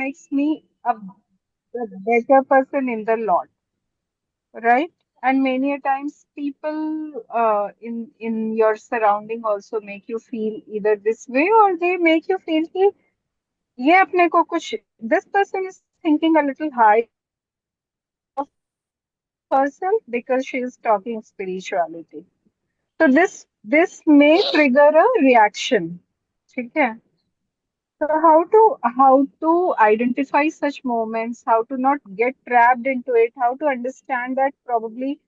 makes me a better person in the Lord, right? And many a times people in your surrounding also make you feel either this way, or they make you feel कि ये अपने को कुछ, this person is thinking a little high herself because she is talking spirituality. So this may trigger a reaction. ठीक है? So how to identify such moments, how to not get trapped into it, how to understand that probably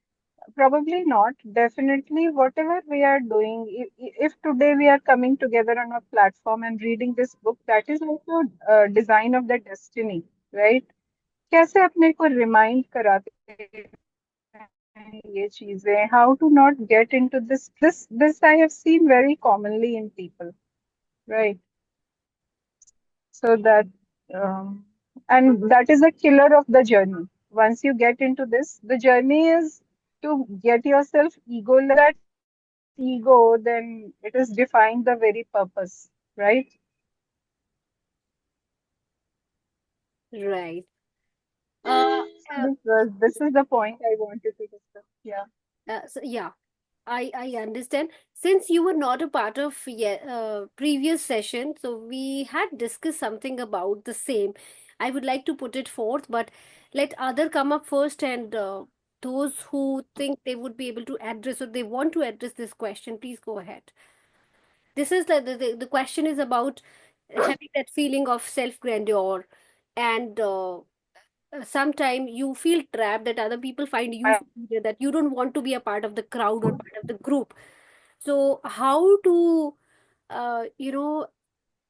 not, definitely whatever we are doing, if today we are coming together on a platform and reading this book, that is also a design of the destiny, right? कैसे अपने को remind कराते हैं ये चीजें, how to not get into this I have seen very commonly in people, right? So that um, and that is a killer of the journey. Once you get into this, the journey is to get yourself ego, that ego, then it is defying the very purpose, right? Right. So Uh, this is the point I wanted to discuss. Yeah. so yeah, I understand. Since you were not a part of previous session, so we had discussed something about the same. I would like to put it forth, but let other come up first, and those who think they would be able to address or they want to address this question, please go ahead. This is the question is about having that feeling of self grandeur, and sometimes you feel trapped that other people find you superior, that you don't want to be a part of the crowd or part of the group. So how to you know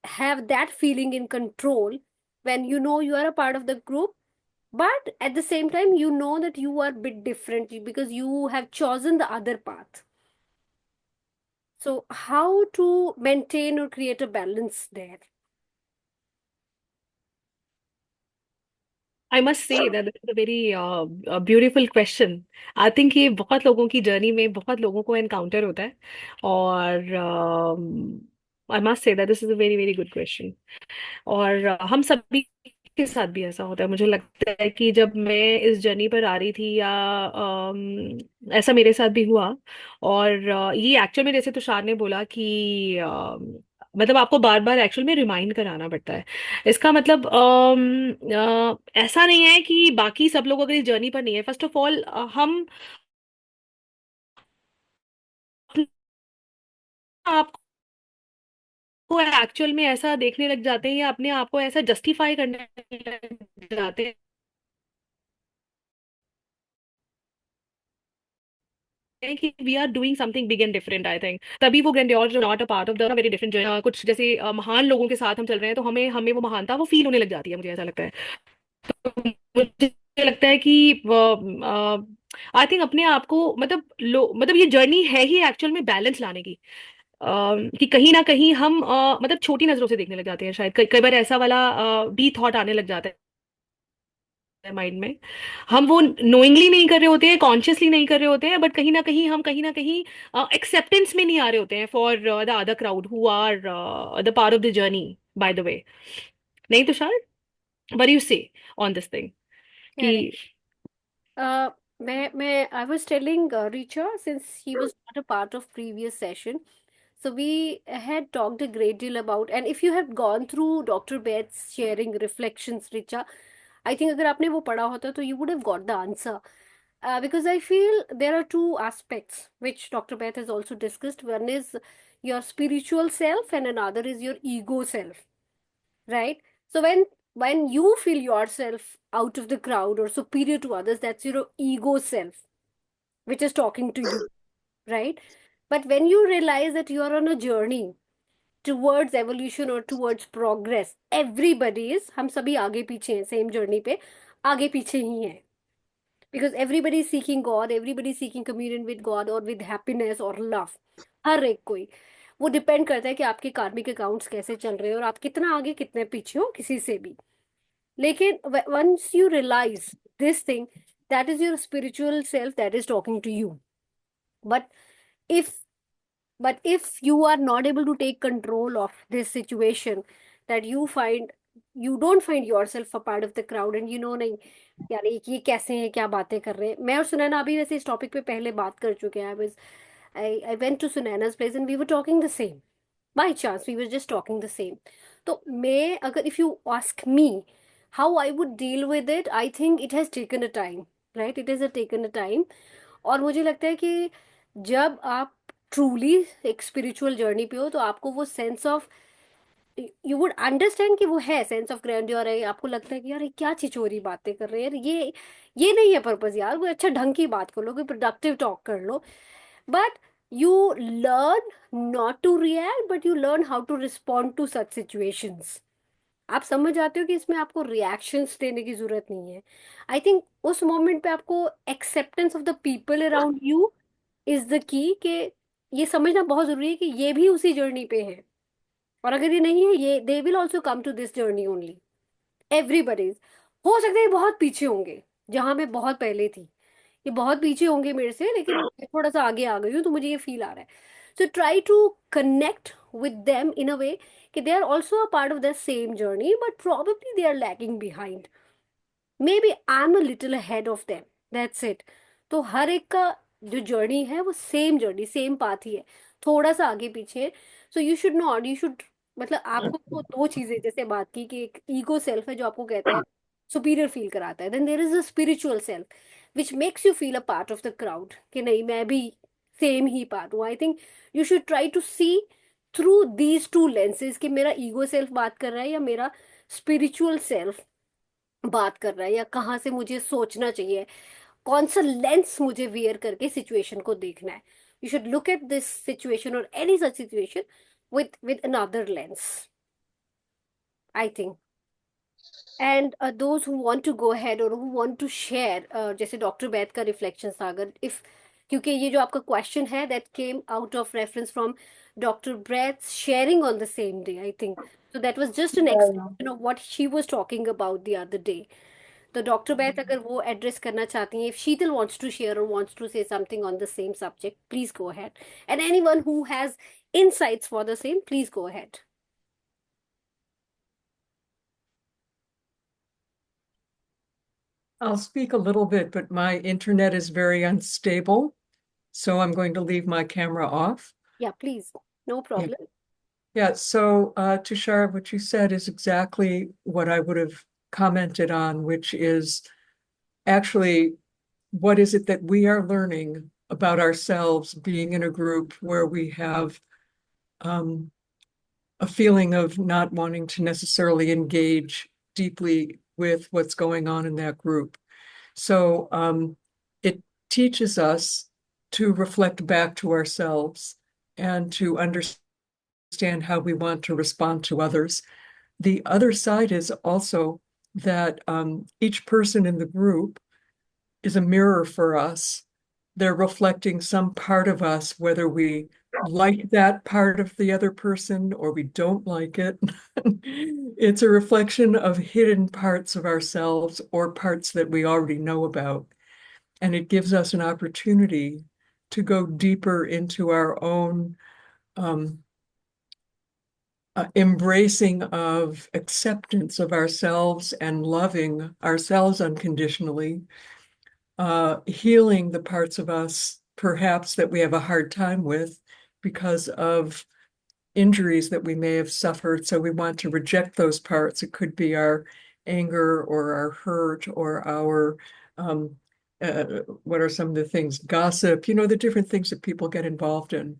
have that feeling in control when you know you are a part of the group, but at the same time you know that you are a bit different because you have chosen the other path. So how to maintain or create a balance there? I must say that is a very beautiful question. I think ये बहुत लोगों की journey में बहुत लोगों को encounter होता है, और I must say that this is a very very good question. और हम सभी के साथ भी ऐसा होता है। मुझे लगता है कि जब मैं इस जर्नी पर आ रही थी, या ऐसा मेरे साथ भी हुआ। और ये एक्चुअल में जैसे तुषार ने बोला कि मतलब आपको बार बार एक्चुअल में रिमाइंड कराना पड़ता है। इसका मतलब ऐसा नहीं है कि बाकी सब लोग अगर इस जर्नी पर नहीं है। फर्स्ट ऑफ ऑल हम आपको एक्चुअल में ऐसा देखने लग जाते हैं, या अपने आप को ऐसा जस्टिफाई करने लग जाते हैं कि we are doing something big and different. I think तभी वो ग्रैंडियोर जो not a part of the very different जो कुछ जैसे महान लोगों के साथ हम चल रहे हैं, तो हमें हमें वो महानता वो फील होने लग जाती है, मुझे ऐसा लगता है। तो मुझे लगता है कि आई थिंक अपने आप को मतलब ये जर्नी है ही एक्चुअल में बैलेंस लाने की। कि कहीं ना कहीं हम मतलब छोटी नजरों से देखने लग जाते हैं शायद। कई बार ऐसा वाला भी थॉट आने लग जाता है माइंड में। हम वो नोइंगली नहीं कर रहे होते हैं, कॉन्शियसली नहीं कर रहे होते हैं, बट कहीं ना कहीं एक्सेप्टेंस में नहीं आ रहे होते हैं for the other crowd who are the part of the journey, by the way. नहीं Tushar, what you say on this thing कि Correct. Uh, may I was telling Richa, since he was not a part of previous session, so we had talked a great deal about, and if you have gone through Dr. Beth's sharing reflections, Richa, I think अगर आपने वो पढ़ा होता तो you would have got the answer. Because I feel there are two aspects which Dr. Beth has also discussed. One is your spiritual self, and another is your ego self, right? So when you feel yourself out of the crowd or superior to others, that's your ego self which is talking to you, right? But when you realize that you are on a journey towards evolution or towards progress, everybody is, हम सभी आगे पीछे हैं same journey पे, आगे पीछे ही हैं, because everybody is seeking God, everybody is seeking communion with God or with happiness or love. हर एक कोई, वो डिपेंड करता है कि आपके कार्मिक अकाउंट्स कैसे चल रहे हैं और आप कितना आगे कितने पीछे हो किसी से भी। लेकिन once you realize this thing, that is your spiritual self that is talking to you. But if if you are not able to take control of this situation, that you find you don't find yourself a part of the crowd and you know नहीं यार ये कैसे हैं, क्या बातें कर रहे हैं। मैं और सुनैना अभी वैसे इस टॉपिक पे पहले बात कर चुके हैं। I went to Sunaina's place and we were talking the same, by chance we were just talking the same. तो मैं अगर if you ask me how I would deal with it, I think it has taken a time, right, it is a taken a time. और मुझे लगता है कि जब आप ट्रूली एक स्पिरिचुअल जर्नी पे हो तो आपको वो sense of, you would understand कि वो है सेंस ऑफ ग्रैंडियर है। आपको लगता है कि यार ये क्या छिछोरी बातें कर रहे हैं यार, ये नहीं है पर्पस यार, कोई अच्छा ढंग की बात कर लो, कोई प्रोडक्टिव टॉक कर लो। But you learn not to react but you learn how to respond to such situations. आप समझ जाते हो कि इसमें आपको रिएक्शंस देने की जरूरत नहीं है। आई थिंक उस मोमेंट पे आपको acceptance of the people around you is the key, कि ये समझना बहुत जरूरी है कि ये भी उसी जर्नी पे है। और अगर ये नहीं है, ये they will also come to this journey only, everybody's. हो सकता है ये बहुत पीछे होंगे जहां मैं बहुत पहले थी, ये बहुत पीछे होंगे मेरे से, लेकिन मैं थोड़ा सा आगे आ गई हूँ तो मुझे ये फील आ रहा है। So try to connect with them in a way कि they are also a part of the same journey but probably they are lagging behind, maybe I am a little ahead of them, that's it. तो हर एक का जो journey है वो same journey same path ही है, थोड़ा सा आगे पीछे। So you should not, you should, मतलब आपको वो दो चीजें जैसे बात की कि एक ईगो सेल्फ है जो आपको कहता है सुपीरियर फील कराता है, then there is a spiritual self which makes you feel a part of the crowd कि नहीं मैं भी सेम ही पार्ट हूँ। I think you should try to see through these two lenses कि मेरा ईगो सेल्फ बात कर रहा है या मेरा स्पिरिचुअल सेल्फ बात कर रहा है, या कहाँ से मुझे सोचना चाहिए, कौन सा लेंस मुझे वियर करके सिचुएशन को देखना है। You should look at this situation और any such situation with another lens, I think. And those who want to go ahead or who want to share, जैसे डॉक्टर बैथ का रिफ्लेक्शन था, अगर इफ, क्योंकि ये जो आपका क्वेश्चन है that came out of reference from doctor breath sharing on the same day, I think, so that was just an Yeah, yeah. extension of what she was talking about the other day. तो doctor बैथ अगर वो address करना चाहती हैं, if Sheetal wants to share or wants to say something on the same subject, please go ahead. And anyone who has insights for the same, please go ahead. I'll speak a little bit, but my internet is very unstable, so I'm going to leave my camera off. Yeah, please, no problem. Yeah, so Tushar, what you said is exactly what I would have commented on, which is actually what is it that we are learning about ourselves being in a group where we have a feeling of not wanting to necessarily engage deeply with what's going on in that group. So it teaches us to reflect back to ourselves and to understand how we want to respond to others. The other side is also that each person in the group is a mirror for us. They're reflecting some part of us, whether we like that part of the other person or we don't like it. It's a reflection of hidden parts of ourselves or parts that we already know about. And it gives us an opportunity to go deeper into our own embracing of acceptance of ourselves and loving ourselves unconditionally, healing the parts of us perhaps that we have a hard time with because of injuries that we may have suffered. So we want to reject those parts. It could be our anger or our hurt or our, what are some of the things? Gossip, the different things that people get involved in.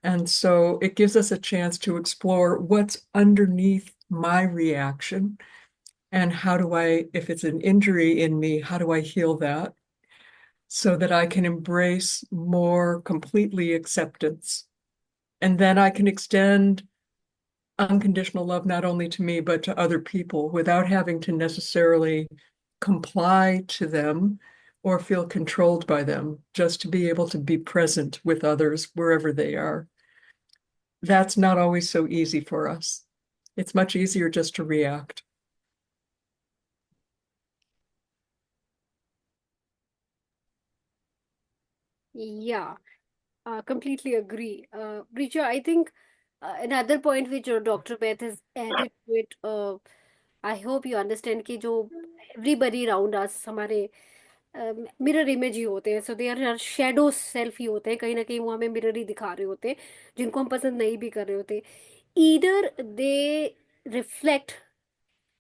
And so it gives us a chance to explore what's underneath my reaction and how do I, if it's an injury in me, how do I heal that so that I can embrace more completely acceptance. And then I can extend unconditional love not only to me, but to other people without having to necessarily comply to them or feel controlled by them, just to be able to be present with others wherever they are. That's not always so easy for us. It's much easier just to react. Yeah, completely agree. Richa, I think another point which Dr. Beth has added to it, I hope you understand कि जो everybody around us हमारे mirror image ही होते हैं, सो they are shadow self ही होते हैं, कहीं ना कहीं वो हमें मिरर ही दिखा रहे होते हैं जिनको हम पसंद नहीं भी कर रहे होते. Either they reflect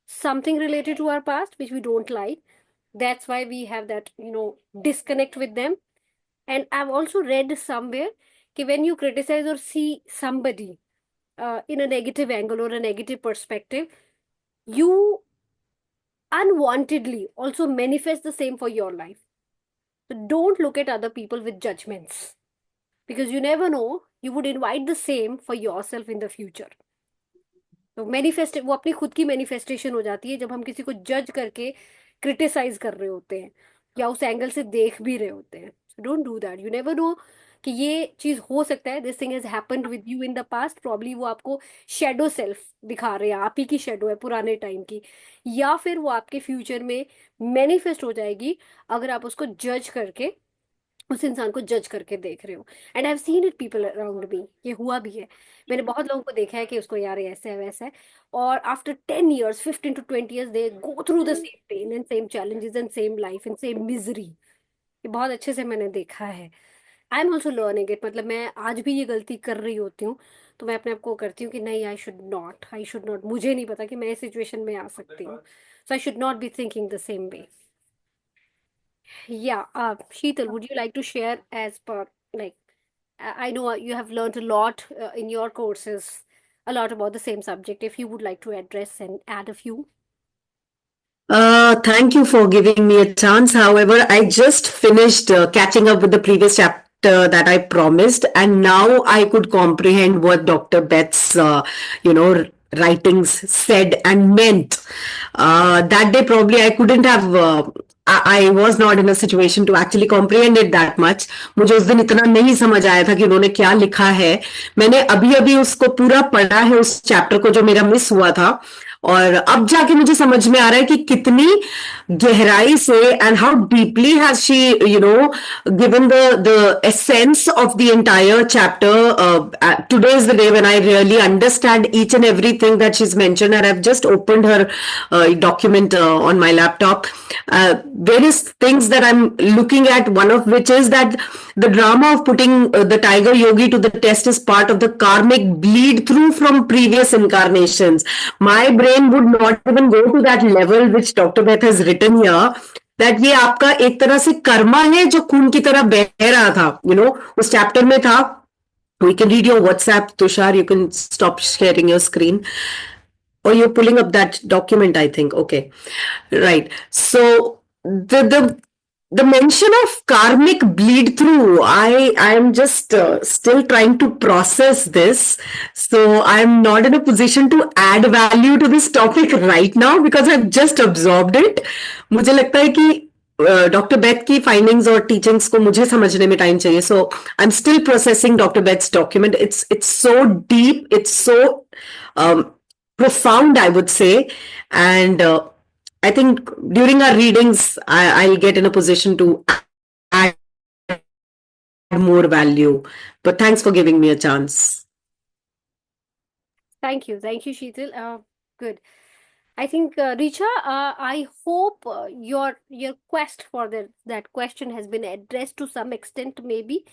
something related to our past which we don't like. That's why we have that, disconnect with them. And I've also read somewhere that when you criticize or see somebody in a negative angle or a negative perspective, you unwantedly also manifest the same for your life. So don't look at other people with judgments, because you never know, you would invite the same for yourself in the future. तो manifest वो अपनी खुद की manifestation हो जाती है जब हम किसी को जज करके क्रिटिसाइज कर रहे होते हैं या उस एंगल से देख भी रहे होते हैं. Don't do that. You never know कि ये चीज हो सकता है, this thing has happened with you in the past, probably वो आपको शेडो सेल्फ दिखा रहे हैं, आप ही की शेडो है पुराने टाइम की, या फिर वो आपके फ्यूचर में मैनिफेस्ट हो जाएगी अगर आप उसको जज करके, उस इंसान को जज करके देख रहे हो. And I have seen it people around me, ये हुआ भी है. मैंने बहुत लोगों को देखा है कि उसको यार ये ऐसा है वैसा है, और after 10 years, 15 to 20 years, they go through the same pain and same challenges and same life and same misery. ये बहुत अच्छे से मैंने देखा है. I am also learning it. मतलब मैं आज भी ये गलती कर रही होती हूँ, तो मैं अपने आप को करती हूँ कि नहीं, आई शुड नॉट, मुझे नहीं पता कि मैं इस सिचुएशन में आ सकती हूँ, so I should not be thinking the same way. Yeah, Sheetal, would you like to share as per, like, I know you have learned a lot in your courses, a lot about the same subject. If you would like to address and add a few. Thank you for giving me a chance. However, I just finished catching up with the previous chapter that I promised, and now I could comprehend what Dr. Beth's, writings said and meant. That day, probably I couldn't have. I was not in a situation to actually comprehend it that much. मुझे उस दिन इतना नहीं समझ आया था कि उन्होंने क्या लिखा है. मैंने अभी अभी उसको पूरा पढ़ा है, उस चैप्टर को जो मेरा मिस हुआ था, और अब जाके मुझे समझ में आ रहा है कि कितनी गहराई से and how deeply has she given the essence of the entire chapter. Today is the day when I really understand each and everything that she is mentioned, and I have just opened her document on my laptop. Various things that I'm looking at, one of which is that the drama of putting the tiger yogi to the test is part of the karmic bleed through from previous incarnations. My brain would not even go to that level which Dr. Beth has written here, that ये आपका एक तरह से कर्मा है जो खून की तरह बह रहा था. उस चैप्टर में था. We can read your WhatsApp, Tushar. You can stop sharing your screen. Or you're pulling up that document, I think. Okay. Right. So the mention of karmic bleed through, I am just still trying to process this. So I'm not in a position to add value to this topic right now because I've just absorbed it. मुझे लगता है कि doctor Beth की findings और teachings को मुझे समझने में टाइम चाहिए. So I am still processing doctor Beth's document. It's so deep, it's so profound, I would say. And I think during our readings, I'll get in a position to add more value. But thanks for giving me a chance. Thank you, Sheetal. Good. I think Richa, I hope your quest for that question has been addressed to some extent. Maybe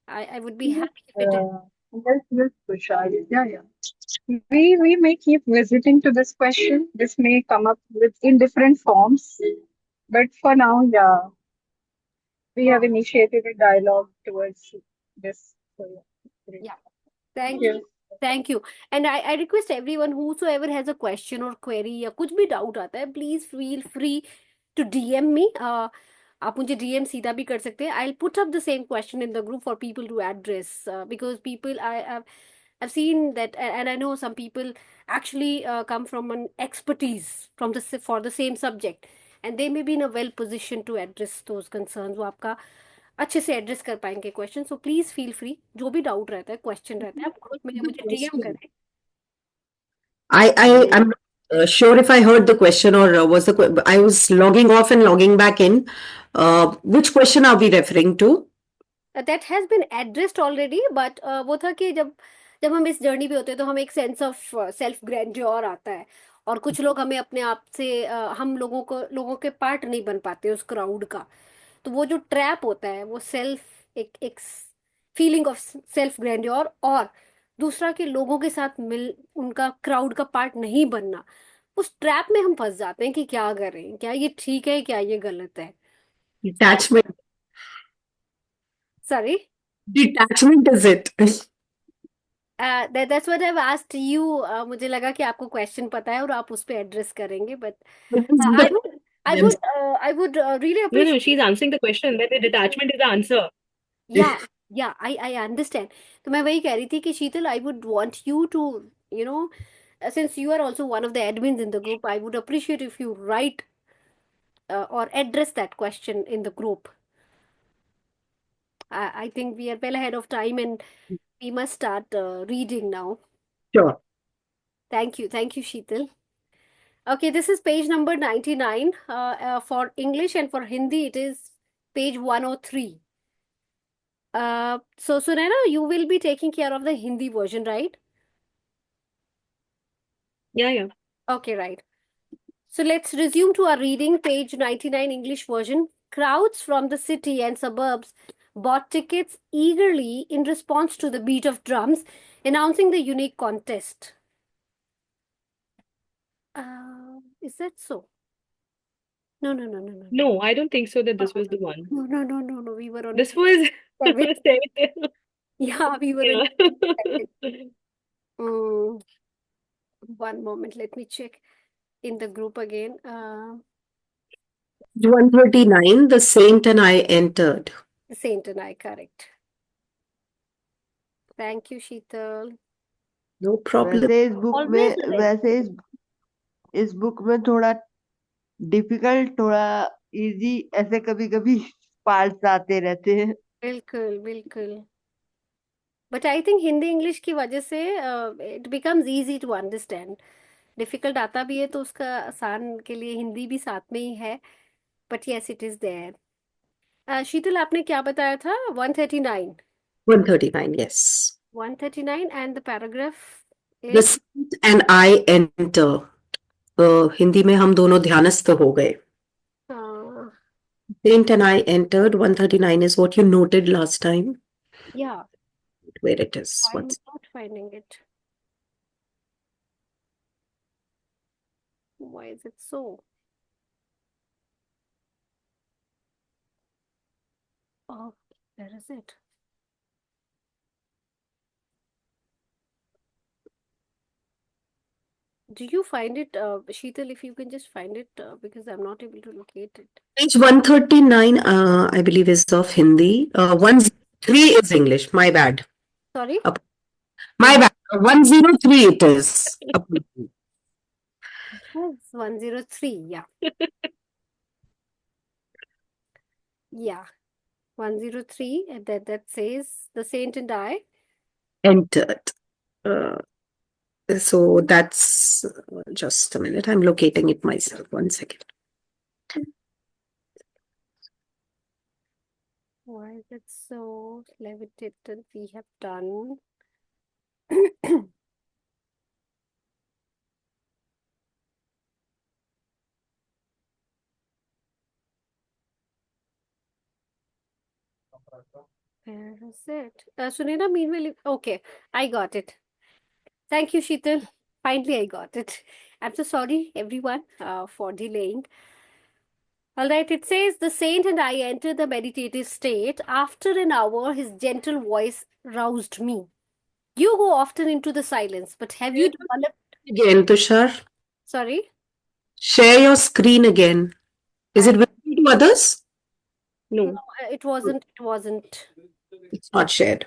I would be happy if it is. Yes, Tushar. Yeah. We may keep visiting to this question. This may come up in different forms, but for now, yeah, we have initiated a dialogue towards this. So, great. Yeah. Thank you. And I request everyone, whosoever has a question or query या कुछ भी doubt आता है, please feel free to DM me. आप मुझे DM सीधा भी कर सकते हैं. I'll put up the same question in the group for people to address, because people I've seen that, and I know some people actually come from an expertise for the same subject, and they may be in a well position to address those concerns. वो आपका अच्छे से address कर पाएंगे question. So please feel free, जो भी doubt रहता है, क्वेश्चन रहता है, आप खुद मुझे DM करें. I'm sure if I heard the question or I was logging off and logging back in. Which question are we referring to? That has been addressed already, but वो था कि जब हम इस जर्नी पे होते हैं तो हमें एक सेंस ऑफ सेल्फ ग्रैंड्योर आता है, और कुछ लोग हमें अपने आप से हम लोगों के पार्ट नहीं बन पाते उस क्राउड का। तो वो जो ट्रैप होता है वो सेल्फ एक फीलिंग ऑफ सेल्फ ग्रैंडियोर, और दूसरा के लोगों के साथ मिल उनका क्राउड का पार्ट नहीं बनना, उस ट्रैप में हम फंस जाते हैं कि क्या करें, क्या ये ठीक है, क्या ये गलत है। Detachment. Sorry, Detachment is it? That's what I have asked you. मुझे लगा कि आपको क्वेश्चन पता है और आप उस पे एड्रेस करेंगे, but It is I the would I would I would really No, no, appreciate. she's answering the question that the detachment is the answer. या या आई अंडरस्टैंड। तो मैं वही कह रही थी कि Sheetal, I would want you to, you know, since you are also one of the admins in the group, I would appreciate if you write or address that question in the group. I think we are well ahead of time and we must start reading now. Sure. Thank you, Sheetal. Okay, this is page number 99. For English and for Hindi, it is page 103. So, Sunaina, you will be taking care of the Hindi version, right? Yeah. Okay, right. So let's resume to our reading, page 99, English version. Crowds from the city and suburbs bought tickets eagerly in response to the beat of drums announcing the unique contest. Is that so? No, no, no, no, no, no. No, I don't think so that this was the one. No, no, no, no, no. We were on This was seven. seven. Yeah, we were on Yeah. seven. Mm, one moment, let me check in the group again. 139, the saint and I entered. Saint and I, correct. Thank you, Sheetal. No problem. वैसे इस book Always में ready. वैसे इस book में थोड़ा difficult, थोड़ा easy, ऐसे कभी कभी पार्ट्स आते रहते हैं। बिल्कुल बिल्कुल। But I think Hindi English की वजह से it becomes easy to understand. Difficult आता भी है तो उसका आसान के लिए हिंदी भी साथ में ही है, but yes it is there. Sheetal, आपने क्या बताया था? 139? 139, yes. 139 and the paragraph The इज saint and I enter. Hindi में हम दोनों ध्यानस्थ हो गए. Saint and I entered. 139 is what you noted last time. या, Where it is. I am What's not finding it. Why is it so? Oh, where is it? Do you find it, Sheetal, if you can just find it, because I'm not able to locate it. page 139, I believe, is of Hindi. 103 is English. My bad. Sorry? My bad. 103 it is. Yes, 103, yeah. Yeah, 103, and that says the saint and I. Entered. So that's just a minute. I'm locating it myself. 1 second. Why is it so levitated? We have done. Where is it? Sunita, meanwhile, okay, I got it. Thank you, Sheetal. Finally, I got it. I'm so sorry, everyone, for delaying. All right, it says, the saint and I entered the meditative state. After an hour, his gentle voice roused me. You go often into the silence, but have you developed? Again, Tushar, Sorry? share your screen again. Is it visible to others? No, No. it wasn't. It wasn't. It's not shared.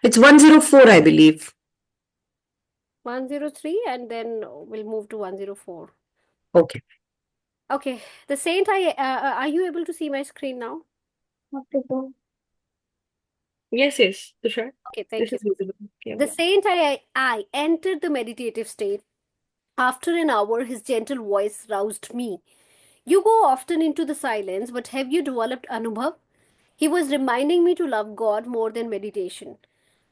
It's 104, I believe. 103, and then we'll move to 104. Okay. Okay, the saint are you able to see my screen now? Yes, Tushar. Okay, thank you. This is visible. Yeah. The saint I entered the meditative state. After an hour, his gentle voice roused me. You go often into the silence, but have you developed Anubhav? He was reminding me to love God more than meditation.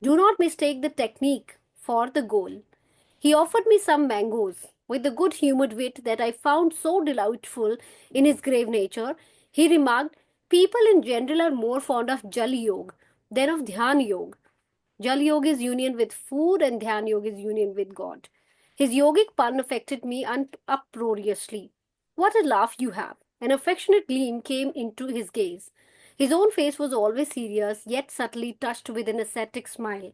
Do not mistake the technique for the goal. He offered me some mangoes. With the good humored wit that I found so delightful in his grave nature, he remarked, people in general are more fond of Jal Yog than of Dhyan Yog. Jal Yoga is union with food and Dhyan Yoga is union with God. His yogic pun affected me uproariously. What a laugh you have! An affectionate gleam came into his gaze. His own face was always serious, yet subtly touched with an ecstatic smile.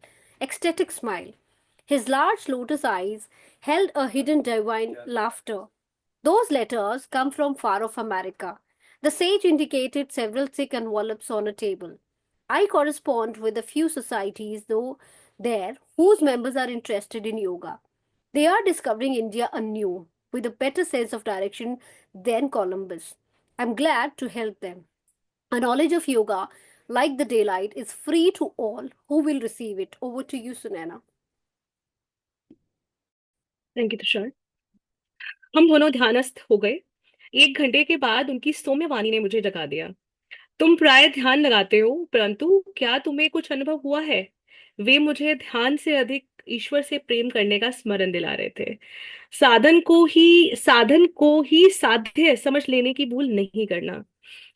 His large lotus eyes held a hidden divine laughter. Those letters come from far off America. The sage indicated several thick envelopes on a table. I correspond with a few societies, though, there whose members are interested in yoga. They are discovering India anew, with a better sense of direction than Columbus. I'm glad to help them. A knowledge of yoga, like the daylight, is free to all who will receive it. Over to you, Sunana. Thank you Tushar. हम दोनों ध्यानस्थ हो गए। 1 घंटे के बाद उनकी सौम्य वाणी ने मुझे जगा दिया। तुम प्राय ध्यान लगाते हो, परंतु क्या तुम्हें कुछ अनुभव हुआ है? वे मुझे ध्यान से अधिक ईश्वर से प्रेम करने का स्मरण दिला रहे थे। साधन को ही साध्य समझ लेने की भूल नहीं करना।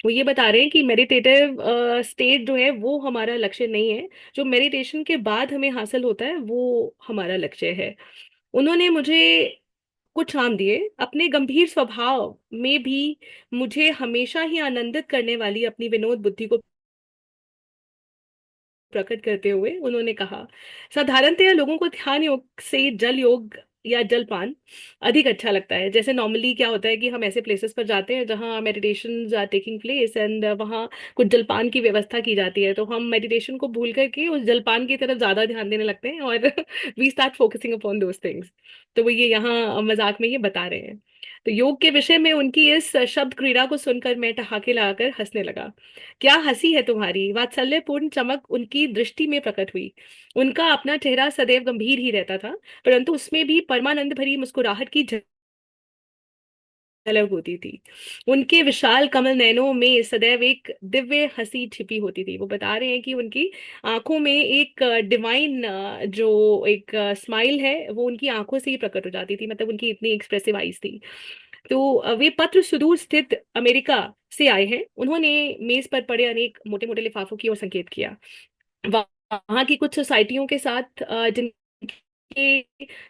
वो ये बता रहे हैं कि मेडिटेटिव स्टेट जो है वो हमारा लक्ष्य नहीं है। जो मेडिटेशन के बाद हमें हासिल होता है वो हमारा लक्ष्य है। उन्होंने मुझे कुछ नाम दिए। अपने गंभीर स्वभाव में भी मुझे हमेशा ही आनंदित करने वाली अपनी विनोद बुद्धि को प्रकट करते हुए उन्होंने कहा, साधारणतया लोगों को ध्यान योग से जल योग या जलपान अधिक अच्छा लगता है। जैसे नॉर्मली क्या होता है कि हम ऐसे प्लेसेस पर जाते हैं जहाँ meditation are taking place and वहाँ कुछ जलपान की व्यवस्था की जाती है, तो हम मेडिटेशन को भूल करके उस जलपान की तरफ ज्यादा ध्यान देने लगते हैं और we start focusing upon those things. तो वो ये यहाँ मजाक में ये बता रहे हैं। तो योग के विषय में उनकी इस शब्द क्रीड़ा को सुनकर मैं ठहाके लगाकर हंसने लगा। क्या हंसी है तुम्हारी! वात्सल्यपूर्ण चमक उनकी दृष्टि में प्रकट हुई। उनका अपना चेहरा सदैव गंभीर ही रहता था, परंतु उसमें भी परमानंद भरी मुस्कुराहट की झलक होती थी। उनके विशाल कमल नयनों में सदैव एक दिव्य हंसी छिपी होती थी। वो बता रहे हैं कि उनकी आंखों में एक डिवाइन जो एक स्माइल है वो उनकी आंखों से ही प्रकट हो जाती थी, मतलब उनकी इतनी एक्सप्रेसिव आईज थी। तो वे पत्र सुदूर स्थित अमेरिका से आए हैं। उन्होंने मेज पर पड़े अनेक मोटे मोटे लिफाफों की ओर संकेत किया। वहां की कुछ सोसाइटियों के साथ जिनके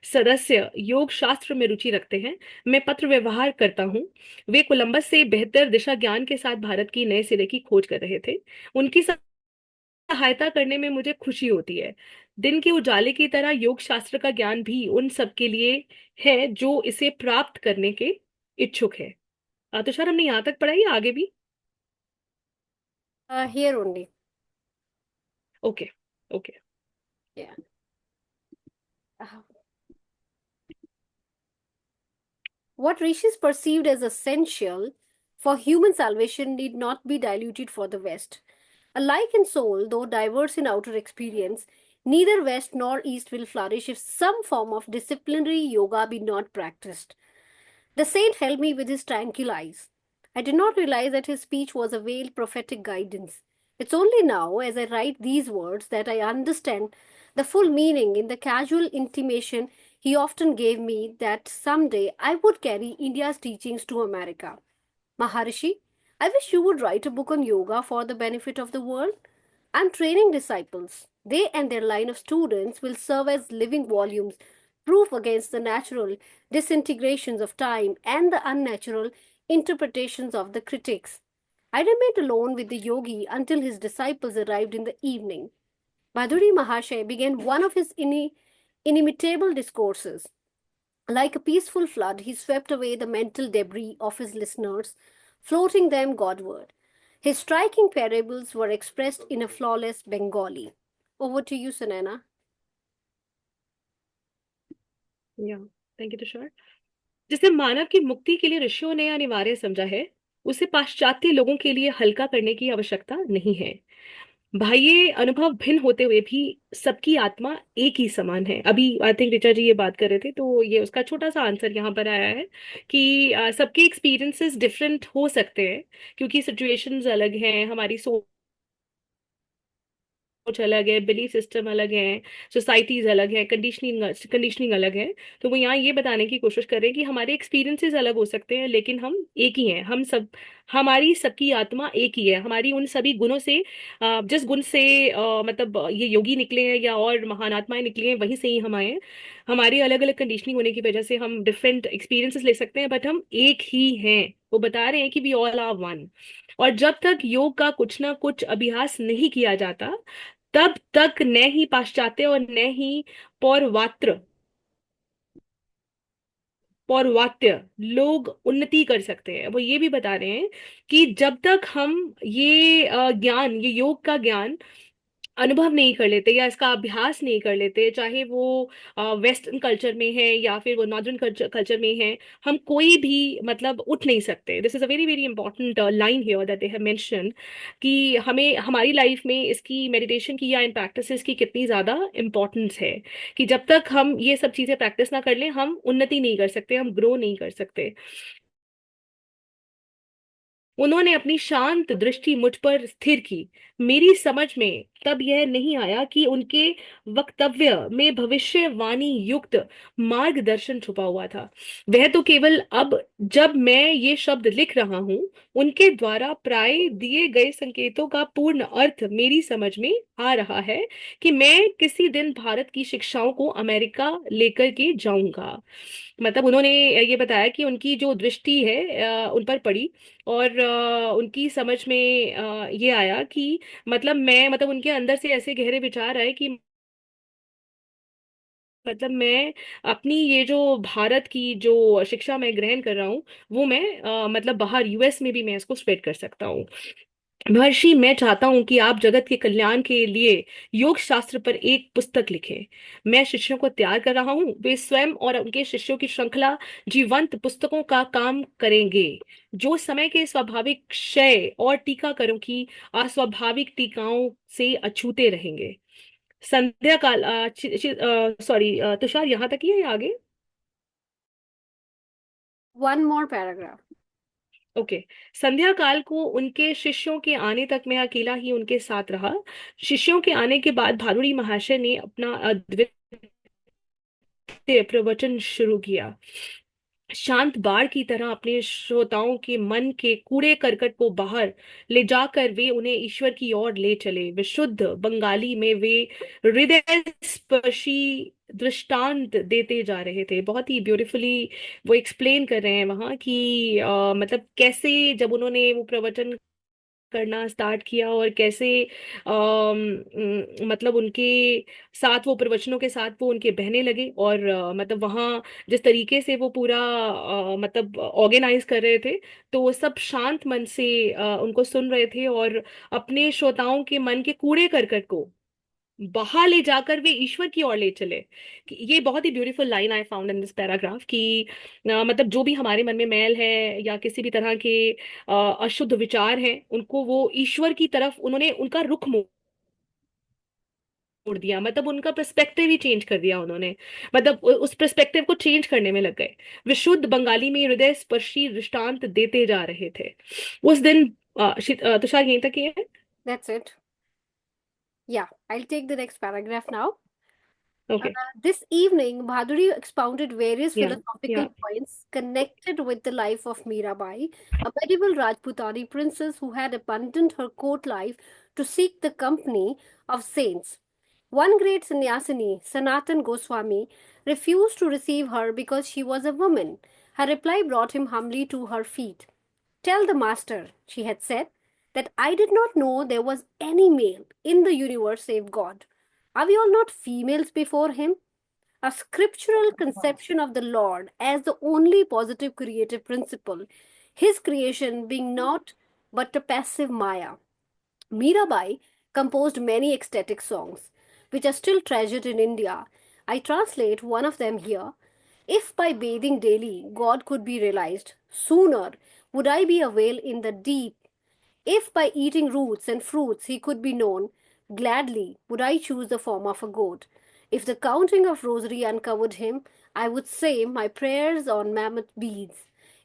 सदस्य योग शास्त्र में रुचि रखते हैं, मैं पत्र व्यवहार करता हूँ। वे कोलंबस से बेहतर दिशा ज्ञान के साथ भारत की नए सिरे की खोज कर रहे थे। उनकी सहायता करने में मुझे खुशी होती है। दिन के उजाले की तरह योग शास्त्र का ज्ञान भी उन सब के लिए है जो इसे प्राप्त करने के इच्छुक है। तुषार, हमने यहाँ तक पढ़ा है या आगे भी? Here only. Okay okay. Yeah. Uh, What rishis perceived as essential for human salvation need not be diluted for the West. Alike in soul, though diverse in outer experience, neither West nor East will flourish if some form of disciplinary yoga be not practiced. The saint held me with his tranquil eyes. I did not realize that his speech was a veiled prophetic guidance. It's only now, as I write these words, that I understand the full meaning in the casual intimation he often gave me that someday I would carry India's teachings to America. Maharishi, I wish you would write a book on yoga for the benefit of the world. I'm training disciples. They and their line of students will serve as living volumes, proof against the natural disintegrations of time and the unnatural interpretations of the critics. I remained alone with the yogi until his disciples arrived in the evening. Madhuri Mahashay began one of his inimitable discourses. Like a peaceful flood, he swept away the mental debris of his listeners, floating them Godward. His striking parables were expressed in a flawless Bengali. Over to you, Sanana. Thank you Tushar. जिसे मानव की मुक्ति के लिए ऋषियों ने अनिवार्य समझा है, उसे पाश्चात्य लोगों के लिए हल्का करने की आवश्यकता नहीं है। बाह्य अनुभव भिन्न होते हुए भी सबकी आत्मा एक ही समान है। अभी आई थिंक ऋचा जी ये बात कर रहे थे, तो ये उसका छोटा सा आंसर यहाँ पर आया है कि सबके एक्सपीरियंसेस डिफरेंट हो सकते हैं क्योंकि सिचुएशंस अलग हैं, हमारी सोच सोच अलग है, बिलीफ सिस्टम अलग है, सोसाइटीज अलग है, कंडीशनिंग कंडीशनिंग अलग है। तो वो यहाँ ये बताने की कोशिश कर रहे हैं कि हमारे एक्सपीरियंसेस अलग हो सकते हैं, लेकिन हम एक ही हैं। हम सब, हमारी सबकी आत्मा एक ही है। हमारी उन सभी गुणों से, जिस गुण से मतलब ये योगी निकले हैं या और महान आत्माएं निकली हैं, वहीं से ही हम आए हैं। हमारी अलग अलग कंडीशनिंग होने की वजह से हम डिफरेंट एक्सपीरियंसेस ले सकते हैं, बट हम एक ही हैं। वो बता रहे हैं कि वी ऑल आर वन। और जब तक योग का कुछ ना कुछ अभ्यास नहीं किया जाता, तब तक न ही पाश्चात्य और न ही पौर्वात्र पौर्वात्य लोग उन्नति कर सकते हैं। वो ये भी बता रहे हैं कि जब तक हम ये ज्ञान, ये योग का ज्ञान अनुभव नहीं कर लेते या इसका अभ्यास नहीं कर लेते, चाहे वो वेस्टर्न कल्चर में है या फिर वो नॉर्दर्न कल्चर में है, हम कोई भी मतलब उठ नहीं सकते। This is a very very important line here that they have mention, कि हमें हमारी लाइफ में इसकी मेडिटेशन की या इन प्रैक्टिसेस की कितनी ज्यादा इंपॉर्टेंस है। कि जब तक हम ये सब चीजें प्रैक्टिस ना कर लें, हम उन्नति नहीं कर सकते, हम ग्रो नहीं कर सकते। उन्होंने अपनी शांत दृष्टि मुझ पर स्थिर की। मेरी समझ में तब यह नहीं आया कि उनके वक्तव्य में भविष्यवाणी युक्त मार्गदर्शन छुपा हुआ था। वह तो केवल अब, जब मैं ये शब्द लिख रहा हूं, उनके द्वारा प्राय दिए गए संकेतों का पूर्ण अर्थ मेरी समझ में आ रहा है कि मैं किसी दिन भारत की शिक्षाओं को अमेरिका लेकर के जाऊंगा। मतलब उन्होंने ये बताया कि उनकी जो दृष्टि है उन पर पड़ी, और उनकी समझ में ये आया कि मतलब मैं, मतलब उनके अंदर से ऐसे गहरे विचार आए कि मतलब मैं अपनी ये जो भारत की जो शिक्षा मैं ग्रहण कर रहा हूँ, वो मैं मतलब बाहर यूएस में भी मैं इसको स्प्रेड कर सकता हूँ। महर्षि, मैं चाहता हूं कि आप जगत के कल्याण के लिए योग शास्त्र पर एक पुस्तक लिखें। मैं शिष्यों को तैयार कर रहा हूं, वे स्वयं और उनके शिष्यों की श्रृंखला जीवंत पुस्तकों का काम करेंगे, जो समय के स्वाभाविक क्षय और टीकाकरों की अस्वाभाविक टीकाओं से अछूते रहेंगे। संध्या काल, सॉरी तुषार, यहाँ तक ही है या आगे? One more paragraph. ओके। संध्या काल को उनके शिष्यों के आने तक मैं अकेला ही उनके साथ रहा। शिष्यों के आने के बाद भादुड़ी महाशय ने अपना अद्वितीय प्रवचन शुरू किया। शांत बाढ़ की तरह अपने श्रोताओं के मन के कूड़े करकट को बाहर ले जाकर वे उन्हें ईश्वर की ओर ले चले। विशुद्ध बंगाली में वे हृदय स्पर्शी दृष्टांत देते जा रहे थे। बहुत ही ब्यूटीफुली वो एक्सप्लेन कर रहे हैं वहां कि मतलब कैसे जब उन्होंने वो प्रवचन करना स्टार्ट किया, और कैसे मतलब उनके साथ, वो प्रवचनों के साथ वो उनके बहने लगे, और मतलब वहाँ जिस तरीके से वो पूरा मतलब ऑर्गेनाइज कर रहे थे, तो वो सब शांत मन से उनको सुन रहे थे, और अपने श्रोताओं के मन के कूड़े करकट को बाहर ले जाकर वे ईश्वर की ओर ले चले। ये बहुत ही beautiful line I found in this paragraph कि मतलब जो भी हमारे मन में मैल है या किसी भी तरह के अशुद्ध विचार हैं, उनको वो ईश्वर की तरफ उन्होंने उनका रुख मोड़ दिया। मतलब उनका पर्सपेक्टिव ही चेंज कर दिया उन्होंने। मतलब उस पर्सपेक्टिव को चेंज करने में लग गए। विशुद्ध बंगाली में हृदय स्पर्शी दृष्टांत देते जा रहे थे। उस दिन तुषार यहीं तक ही है? That's it. Yeah, I'll take the next paragraph now. Okay. This evening, Bhaduri expounded various या philosophical points connected with the life of Mirabai, a medieval Rajputani princess who had abandoned her court life to seek the company of saints. One great sannyasini, Sanatan Goswami, refused to receive her because she was a woman. Her reply brought him humbly to her feet. Tell the master, she had said, that I did not know there was any male in the universe save God. Are we all not females before him? A scriptural conception of the Lord as the only positive creative principle, his creation being naught but a passive Maya. Mirabai composed many ecstatic songs, which are still treasured in India. I translate one of them here. If by bathing daily God could be realized, sooner would I be a whale in the deep. If by eating roots and fruits he could be known, gladly would I choose the form of a goat. If the counting of rosary uncovered him, I would say my prayers on mammoth beads.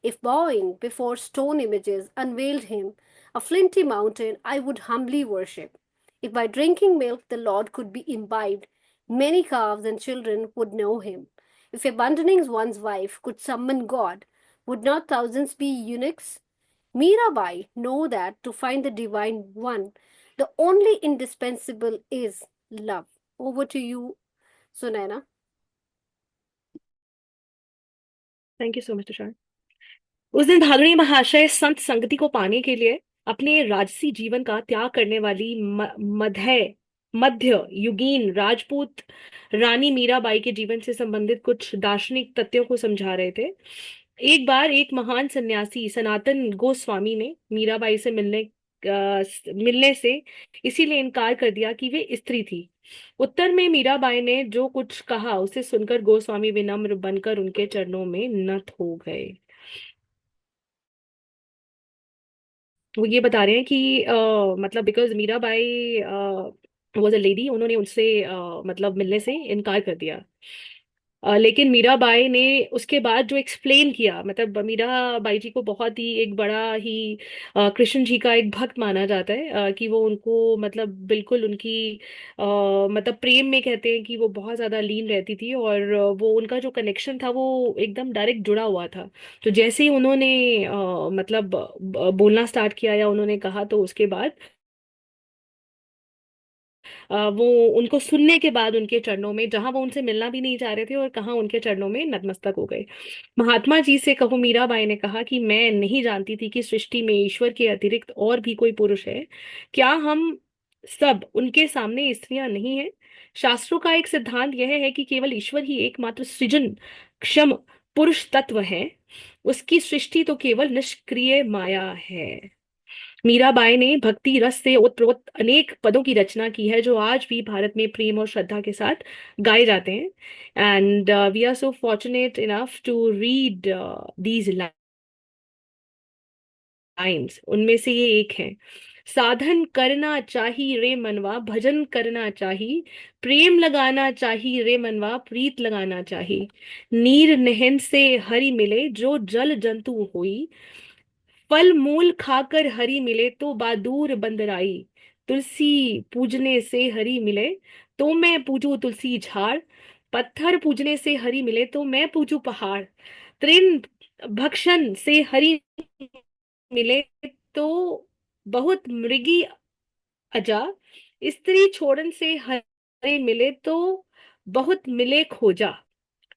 If bowing before stone images unveiled him, a flinty mountain I would humbly worship. If by drinking milk the Lord could be imbibed, many calves and children would know him. If abandoning one's wife could summon God, would not thousands be eunuchs? Mirabai know that to find the divine one, the only indispensable is love. Over to you, Sunaina. Thank you so much Tushar. उस दिन भादुड़ी महाशय संत संगति को पाने के लिए अपने राजसी जीवन का त्याग करने वाली मध्य युगीन राजपूत रानी मीराबाई के जीवन से संबंधित कुछ दार्शनिक तथ्यों को समझा रहे थे। एक बार एक महान सन्यासी सनातन गोस्वामी ने मीराबाई से मिलने से इसीलिए इनकार कर दिया कि वे स्त्री थी। उत्तर में मीराबाई ने जो कुछ कहा उसे सुनकर गोस्वामी विनम्र बनकर उनके चरणों में नत हो गए। वो ये बता रहे हैं कि मतलब because Mirabai was a lady, उन्होंने उनसे मतलब मिलने से इनकार कर दिया। लेकिन मीराबाई ने उसके बाद जो एक्सप्लेन किया, मतलब मीराबाई जी को बहुत ही एक बड़ा ही कृष्ण जी का एक भक्त माना जाता है, कि वो उनको मतलब बिल्कुल उनकी मतलब प्रेम में कहते हैं कि वो बहुत ज्यादा लीन रहती थी, और वो उनका जो कनेक्शन था वो एकदम डायरेक्ट जुड़ा हुआ था। तो जैसे ही उन्होंने मतलब बोलना स्टार्ट किया या उन्होंने कहा, तो उसके बाद वो उनको सुनने के बाद उनके चरणों में, जहां वो उनसे मिलना भी नहीं चाह रहे थे और कहाँ उनके चरणों में नतमस्तक हो गए। महात्मा जी से कहो, मीराबाई ने कहा कि मैं नहीं जानती थी कि सृष्टि में ईश्वर के अतिरिक्त और भी कोई पुरुष है। क्या हम सब उनके सामने स्त्रियां नहीं हैं? शास्त्रों का एक सिद्धांत यह है कि केवल ईश्वर ही एकमात्र सृजन क्षम पुरुष तत्व है। उसकी सृष्टि तो केवल निष्क्रिय माया है। मीराबाई ने भक्ति रस से ओतप्रोत अनेक पदों की रचना की है जो आज भी भारत में प्रेम और श्रद्धा के साथ गाए जाते हैं। And we are so fortunate enough to read these lines. उनमें से ये एक है, साधन करना चाही रे मनवा, भजन करना चाही, प्रेम लगाना चाही रे मनवा, प्रीत लगाना चाही। नीर नहन से हरि मिले जो जल जंतु होई, फल मूल खाकर हरि मिले तो बादूर बंदराई। तुलसी पूजने से हरि मिले तो मैं पूजू तुलसी झाड़, पत्थर पूजने से हरि मिले तो मैं पूजू पहाड़। तृण भक्षण से हरि मिले तो बहुत मृगी अजा, स्त्री छोड़न से हरि मिले तो बहुत मिले खोजा,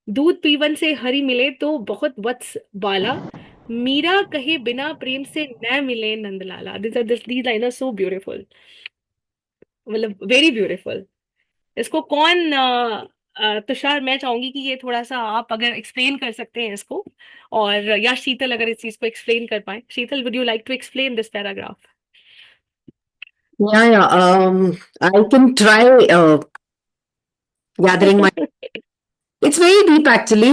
दूध पीवन से हरि मिले तो बहुत वत्स बाला, मीरा कहे बिना प्रेम से न मिले Nandlala. these lines are so beautiful, मतलब वेरी ब्यूटीफुल। इसको कौन तुषार, मैं चाहूंगी कि ये थोड़ा सा आप अगर एक्सप्लेन कर सकते हैं इसको, और या शीतल अगर इस चीज को एक्सप्लेन कर पाए। Sheetal, would you like to explain this paragraph? Yeah. I can try gathering my. It's very deep, actually.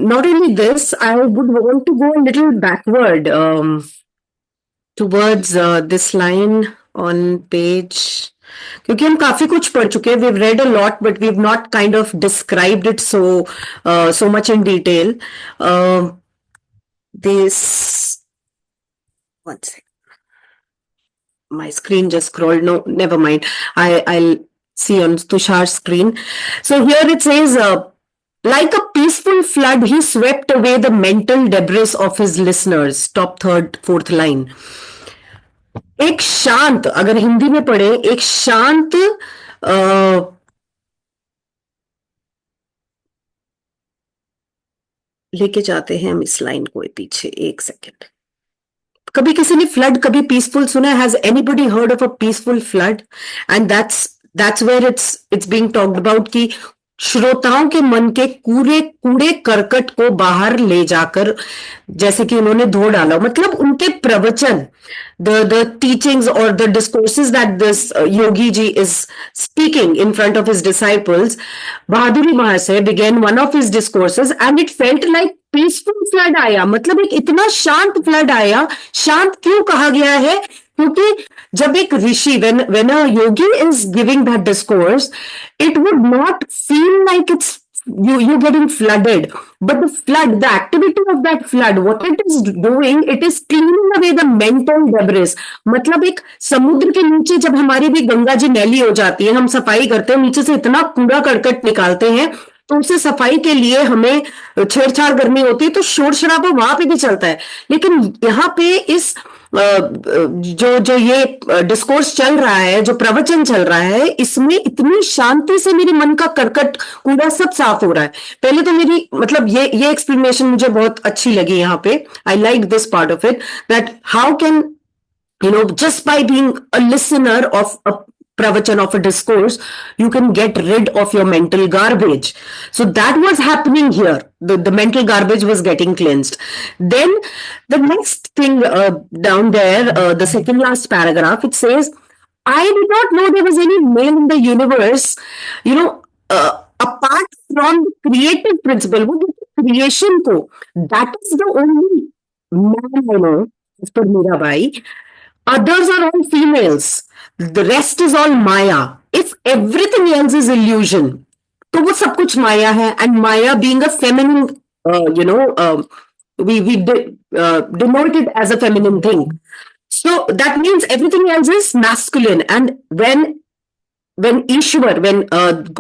Not only this, I would want to go a little backward towards this line on page. क्योंकि हम काफी कुछ पढ़ चुके हैं, we've read a lot, but we've not kind of described it so much in detail. This, one second. My screen just scrolled. No, never mind. I'll see on Tushar's screen. So here it says, like a peaceful flood, he swept away the mental debris of his listeners. Top third, fourth line. एक शांत, अगर हिंदी में पढ़े, एक शांत लेके जाते हैं हम इस लाइन को पीछे। एक सेकेंड। कभी किसी ने फ्लड, कभी पीसफुल सुना है? Has anybody heard of a peaceful flood? And that's where it's being talked about कि श्रोताओं के मन के कूड़े करकट को बाहर ले जाकर, जैसे कि उन्होंने धो डाला, मतलब उनके प्रवचन, the teachings or the discourses that this yogi ji is speaking in front of his disciples. Bahaduri Mahasaya began one of his discourses and it felt like peaceful flood आया, मतलब एक इतना शांत फ्लड आया। शांत क्यों कहा गया है? क्योंकि जब एक ऋषि, when a yogi is giving that discourse, it would not feel like it's you're getting flooded. But the flood, the activity of that flood, what it is doing, it is cleaning away the mental debris. मतलब एक समुद्र के नीचे जब हमारी भी गंगा जी मैली हो जाती है, हम सफाई करते हैं, नीचे से इतना कूड़ा करकट निकालते हैं, तो उसे सफाई के लिए हमें छेड़छाड़ करनी होती है, तो शोर शराबा वहां पे भी चलता है। लेकिन यहाँ पे इस जो जो ये डिस्कोर्स चल रहा है, जो प्रवचन चल रहा है, इसमें इतनी शांति से मेरे मन का करकट कूड़ा सब साफ हो रहा है। पहले तो मेरी मतलब ये एक्सप्लेनेशन मुझे बहुत अच्छी लगी यहाँ पे। I like this part of it, that how can just by being a listener of a pravachan, of a discourse, you can get rid of your mental garbage. So that was happening here. The mental garbage was getting cleansed. Then the next thing down there, the second last paragraph, it says, I did not know there was any male in the universe, apart from the creative principle, वो creation को, that is the only man I know, as per Mirabai. Others are all females. The rest is all Maya. If everything else is illusion, तो वो सब कुछ माया है. And Maya being a feminine, we denote it as a feminine thing. So that means everything else is masculine. And when Ishwar, when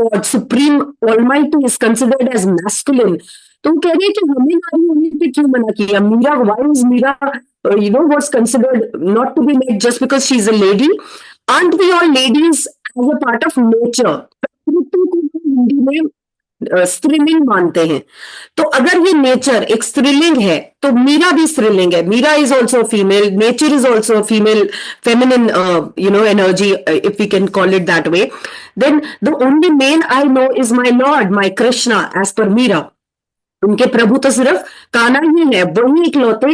God, Supreme Almighty is considered as masculine, तो वो कह रही है कि हमें नारी होने पे क्यों मना किया? Meera, why is Mira, was considered not to be made just because she's a lady? Aren't we all ladies as a part of nature? प्रकृति को हम हिंदी में स्त्रीलिंग मानते हैं. तो अगर ये नेचर एक स्त्रीलिंग है, तो मीरा भी स्त्रीलिंग है. Meera is also female, nature is also female, feminine energy, if we can call it that way. Then the only male I know is my Lord, my Krishna, as per Meera. उनके प्रभु तो सिर्फ कान्हा ही है, वही इकलौते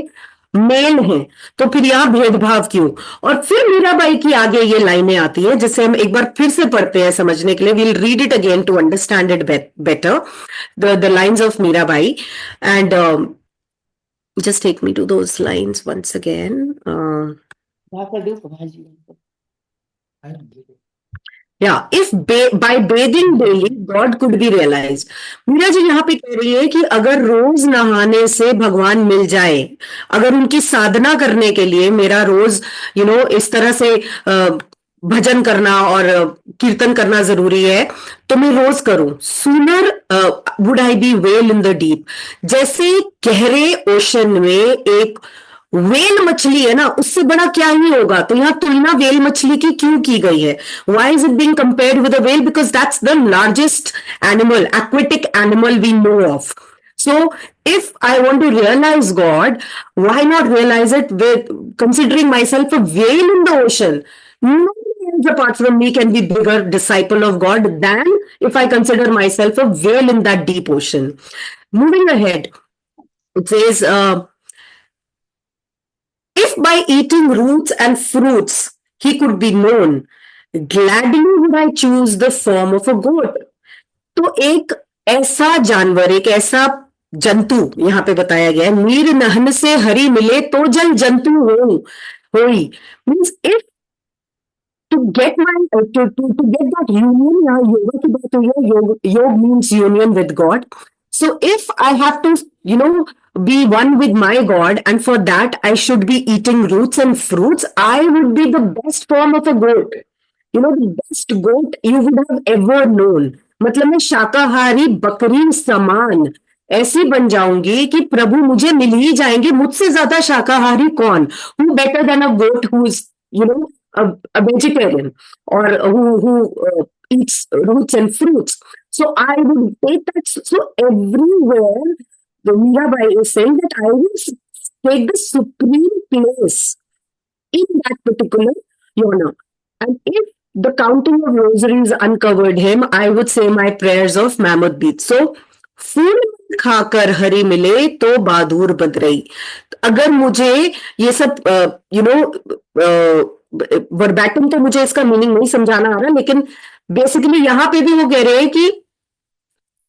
मेल हैं. तो फिर यहाँ भेदभाव क्यों? और फिर मीराबाई की आगे ये लाइनें आती हैं, जिसे हम एक बार फिर से पढ़ते हैं समझने के लिए. We'll read it again to understand it better, the lines of Mirabai. And just take me to those lines once again. Yeah, if by bathing daily God could be realized. Meera ji यहाँ पे कह रही है कि अगर रोज नहाने से भगवान मिल जाए, अगर उनकी साधना करने के लिए मेरा रोज इस तरह से भजन करना और कीर्तन करना जरूरी है, तो मैं रोज करूं. Sooner would I be well in the deep. जैसे गहरे ओशन में एक वेल मछली है ना, उससे बड़ा क्या ही होगा. तो यहाँ तुलना वेल मछली की क्यों की गई है? Why is it being compared with a whale? Because that's the largest animal, aquatic animal we know of. So if I want to realize God, why not realize it with considering myself a whale in the ocean? Nobody else apart from me can be bigger disciple of God than if I consider myself a whale in that deep ocean. Moving ahead, it says, if by eating roots and fruits he could be known, gladly would I choose the form of a goat. तो एक ऐसा जानवर, एक ऐसा जंतु यहाँ पे बताया गया है, नीर नहन से हरि मिले तो जल जंतु होई. Means if to get that union, यहाँ योगा की बात हुई है, योग means union with God. So if I have to be one with my God, and for that I should be eating roots and fruits, I would be the best form of a goat, the best goat you would have ever known. मतलब मैं शाकाहारी बकरी समान ऐसी बन जाऊंगी कि प्रभु मुझे मिल ही जाएंगे. मुझसे ज्यादा शाकाहारी कौन? Who better than a goat who's a vegetarian, or who eats roots and fruits. So I would take that. So everywhere the Mirabai is saying that I will take the supreme place in that particular yona. And if the counting of rosaries uncovered him, I would say my prayers of Mammoth Beat. So फूल खाकर हरि मिले तो बहादुर बद रही. अगर मुझे ये सब वर्बैटम तो मुझे इसका मीनिंग नहीं समझाना आ रहा, लेकिन बेसिकली यहाँ पे भी वो कह रहे हैं कि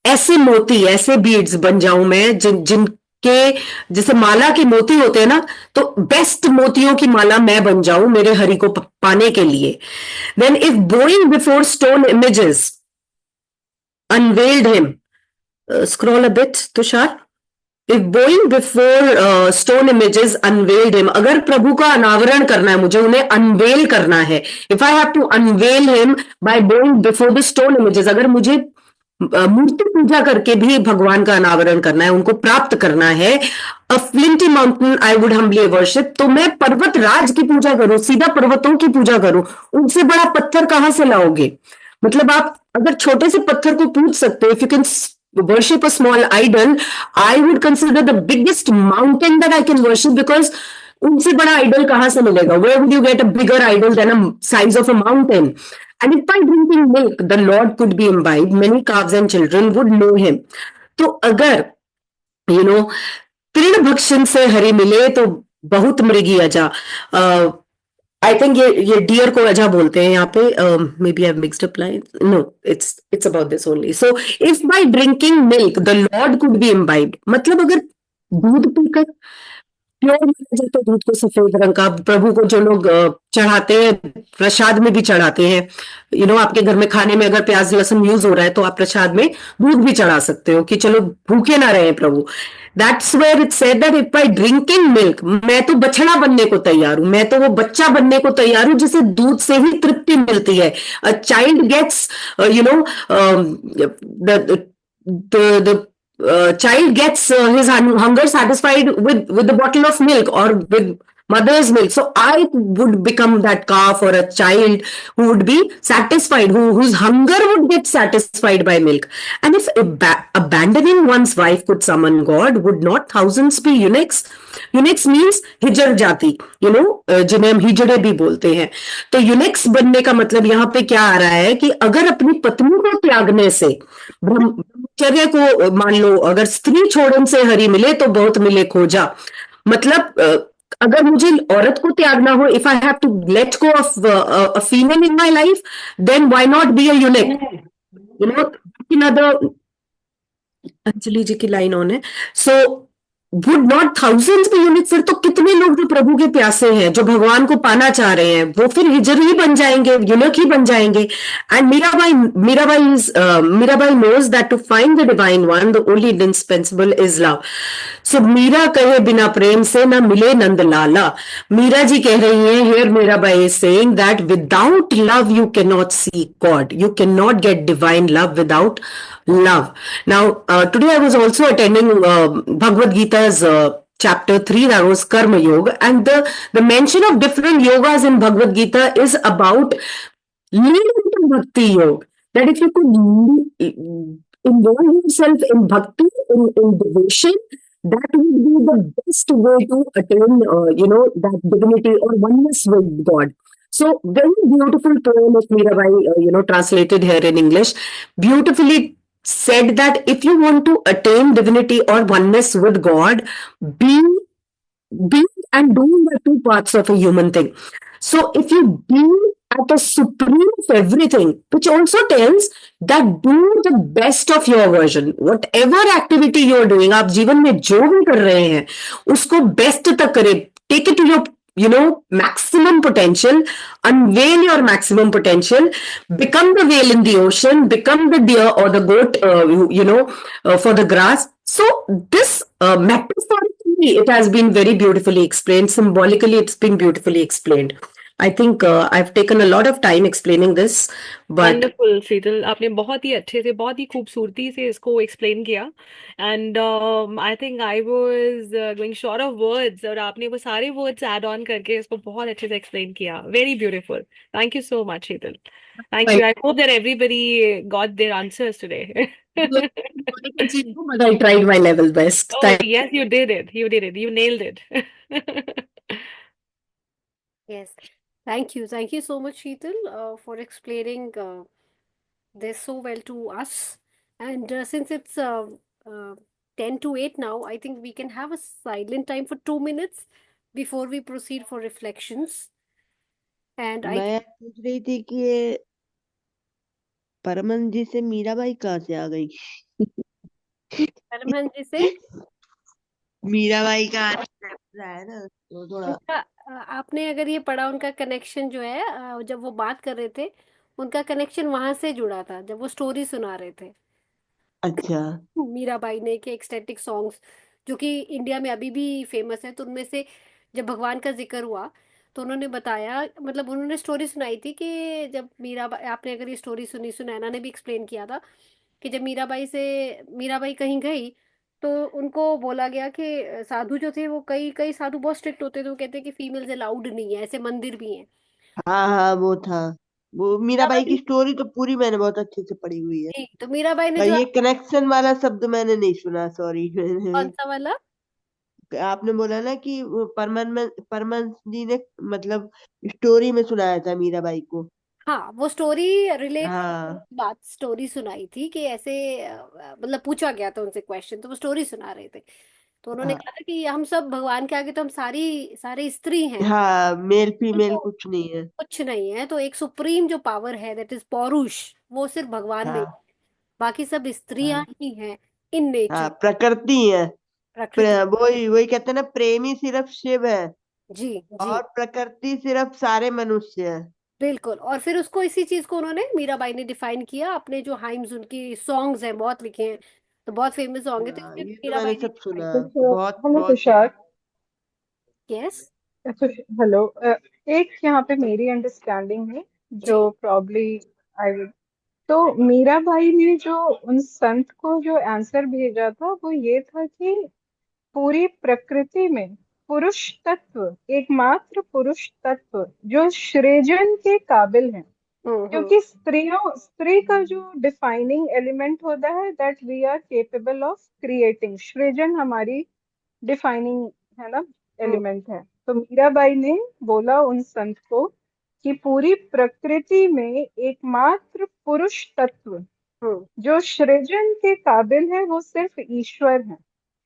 ऐसे मोती, ऐसे बीड्स बन जाऊं मैं जिनके जैसे माला के मोती होते हैं ना, तो बेस्ट मोतियों की माला मैं बन जाऊं मेरे हरि को पाने के लिए. Then if bowing before stone images unveiled him, scroll a bit, Tushar. If bowing before stone images unveiled him, अगर प्रभु का अनावरण करना है, मुझे उन्हें अनवेल करना है, if I have to unveil him by bowing before the stone images, अगर मुझे मूर्ति पूजा करके भी भगवान का अनावरण करना है, उनको प्राप्त करना है, a flinty mountain I would humbly worship, तो मैं पर्वत राज की पूजा करूं, सीधा पर्वतों की पूजा करूं, उनसे बड़ा पत्थर कहां से लाओगे? मतलब आप अगर छोटे से पत्थर को पूज सकते हो, if you can worship a small idol, I would consider the biggest mountain that I can worship, because उनसे बड़ा आइडल कहां से मिलेगा? Where would you get a bigger idol than a size of a mountain? And if by drinking milk the Lord could be imbibed, many calves and children would know him. तो अगर you know तृण भक्षण से हरि मिले तो बहुत मृगी अजा, I think ये डियर को अजा बोलते हैं यहाँ पे, maybe I mixed up line, no it's about this only. So if by drinking milk the lord could be imbibed, मतलब अगर दूध पीकर प्योर माना जाता है, दूध को सफेद रंग का, प्रभु को जो लोग चढ़ाते हैं, प्रसाद में भी चढ़ाते हैं, आपके घर में खाने में अगर प्याज लहसुन यूज हो रहा है तो आप प्रसाद में दूध भी चढ़ा सकते हो कि चलो भूखे ना रहे प्रभु. That's where it said that if by drinking milk, मैं तो बछड़ा बनने को तैयार हूं, मैं तो वो बच्चा बनने को तैयार हूं जिसे दूध से ही तृप्ति मिलती है. A child gets the child gets his hunger satisfied with the bottle of milk or with mother's milk. So I would become that calf or a child who would be satisfied, whose hunger would get satisfied by milk. And if abandoning one's wife could summon God, would not thousands be eunuchs? Eunuchs means हिजर जाति, जिन्हें हम हिजड़े भी बोलते हैं. तो Unix बनने का मतलब यहाँ पे क्या आ रहा है कि अगर अपनी पत्नी को त्यागने से, ब्रह्मचर्य को मान लो, अगर स्त्री छोड़न से हरि मिले तो बहुत मिले खोजा, मतलब अगर मुझे औरत को त्यागना हो, if I have to let go of a female in my life, then why not be a eunuch. Anjali ji की लाइन ऑन है. So would not thousands be eunuch, फिर तो कितने लोग जो प्रभु के प्यासे हैं, जो भगवान को पाना चाह रहे हैं, वो फिर हिजर ही बन जाएंगे, यूनिक ही बन जाएंगे. And Mirabai knows that to find the divine one the only indispensable is love. So Meera कहे बिना प्रेम से न मिले नंद लाला. मीरा जी कह रही हैं, here Mirabai is saying that without love you can not see God, you cannot get divine love without love. Now, today I was also attending Bhagavad Gita's chapter 3, that was Karma Yoga, and the mention of different yogas in Bhagavad Gita is about leading to Bhakti Yoga. That if you could involve yourself in bhakti, in devotion, that would be the best way to attain, that divinity or oneness with God. So, very beautiful poem of Mirabai, translated here in English, beautifully said that if you want to attain divinity or oneness with God, being and doing are two parts of a human thing. So, if you be at the supreme of everything, which also tells that do the best of your version, whatever activity you are doing, आप जीवन में जो भी कर रहे हैं, उसको best तक करें, take it to your maximum potential, unveil your maximum potential, become the whale in the ocean, become the deer or the goat, for the grass. So this metaphorically, it has been very beautifully explained. Symbolically, it's been beautifully explained. I think I've taken a lot of time explaining this, but wonderful Sheetal, आपने बहुत ही अच्छे से, बहुत ही खूबसूरती से इसको explain किया. And I think I was going short of words, और आपने वो सारे वर्ड्स ऐड ऑन करके इसको बहुत अच्छे से एक्सप्लेन किया. Very beautiful. Thank you so much Sheetal. Thank you. I hope that everybody got their answers today. but I tried my level best. Oh, yes, you did it. You did it. You nailed it. Yes. Thank you. Thank you so much, Sheetal, for explaining this so well to us. And since it's 10 to 8 now, I think we can have a silent time for 2 minutes before we proceed for reflections. And मैं पूछ रही थी कि ये परमन जी से मीराबाई कहाँ से आ गई? परमहंस जी से मीराबाई का है ना, तो थोड़ा उनका आपने अगर ये पढ़ा, उनका कनेक्शन जो है, जब वो बात कर रहे थे, उनका कनेक्शन वहां से जुड़ा था जब वो स्टोरी सुना रहे थे. अच्छा। मीराबाई ने के एक्सटेटिक सॉन्ग्स जो कि इंडिया में अभी भी फेमस है, तो उनमें से जब भगवान का जिक्र हुआ तो उन्होंने बताया, मतलब उन्होंने स्टोरी सुनाई थी कि जब मीराबाई, आपने अगर ये स्टोरी सुनी, सुनैना ने भी एक्सप्लेन किया था कि जब मीराबाई कहीं गई तो उनको बोला गया कि साधु जो थे वो, कई कई साधु बहुत स्ट्रिक्ट होते थे, वो कहते हैं कि फीमेल्स अलाउड नहीं है, ऐसे मंदिर भी हैं। हाँ हाँ, वो था। वो मीराबाई की मीराबाई, स्टोरी तो पूरी मैंने बहुत अच्छे से पढ़ी हुई है। जी, तो मीराबाई ने पर जो, ये कनेक्शन वाला शब्द मैंने नहीं सुना, सॉरी। कौन सा वाला? आपने बोला ना कि परमन जी ने मतलब स्टोरी में सुनाया था मीराबाई को। हाँ, वो स्टोरी रिलेट, हाँ बात स्टोरी सुनाई थी कि ऐसे मतलब पूछा गया था उनसे क्वेश्चन, तो वो स्टोरी सुना रहे थे। तो उन्होंने हाँ कहा था कि हम सब भगवान के आगे तो हम सारी सारे स्त्री हैं, हाँ, मेल फीमेल तो कुछ नहीं है। कुछ नहीं है। तो एक सुप्रीम जो पावर है, दैट इज पौरुष, वो सिर्फ भगवान में ही हाँ है। बाकी सब स्त्रियां हाँ ही हैं इन हाँ, नेचर, प्रकृति है। प्रकृति। वही वही कहते हैं ना, प्रेमी सिर्फ शिव है जी, जी, और प्रकृति सिर्फ सारे मनुष्य है। बिल्कुल। और फिर उसको, इसी चीज को उन्होंने, मीराबाई ने डिफाइन किया अपने जो हाइम्स, उनकी सॉन्ग्स हैं, बहुत लिखे हैं, तो बहुत फेमस सॉन्ग है, तो हाँ, इसमें ये तो मैंने मीराबाई ने सब डिफाइन। सुना। तो बहुत हेलो बहुत। तुषार। यस। हेलो, एक यहाँ पे मेरी अंडरस्टैंडिंग है जो जी। प्रॉब्ली आई विल, तो मीराबाई ने जो उन संत को जो आंसर भेजा था वो ये था कि पूरी प्रकृति में पुरुष तत्व, एकमात्र पुरुष तत्व जो सृजन के काबिल है, हम्म। क्योंकि स्त्री का जो डिफाइनिंग एलिमेंट होता है that we are capable of creating, सृजन हमारी डिफाइनिंग है ना, हम्म। एलिमेंट है। तो मीराबाई ने बोला उन संत को कि पूरी प्रकृति में एकमात्र पुरुष तत्व हम्म। जो सृजन के काबिल है वो सिर्फ ईश्वर है।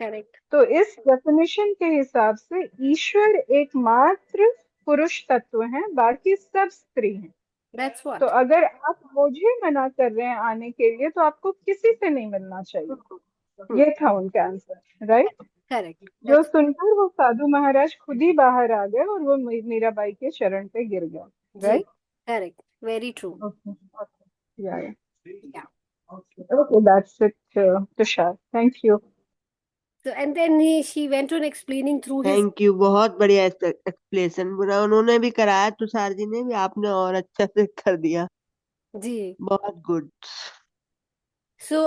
करेक्ट। तो इस डेफिनेशन के हिसाब से ईश्वर एकमात्र पुरुष तत्व है, बाकी सब स्त्री हैं। दैट्स तो व्हाट। अगर आप मुझे मना कर रहे हैं आने के लिए तो आपको किसी से नहीं मिलना चाहिए, ये था उनका आंसर, राइट? करेक्ट। जो दैट्स, सुनकर वो साधु महाराज खुद ही बाहर आ गए और वो मीराबाई के चरण पे गिर गए, जी, right? Correct, very true. Okay okay, yeah yeah. Okay, that's it, Tushar, thank you. So and then she went on explaining through his, thank you, बहुत बढ़िया एक्सप्लेनेशन बुरा उन्होंने भी कराया, तुषार जी ने भी, आपने और अच्छा से कर दिया। जी। बहुत good. So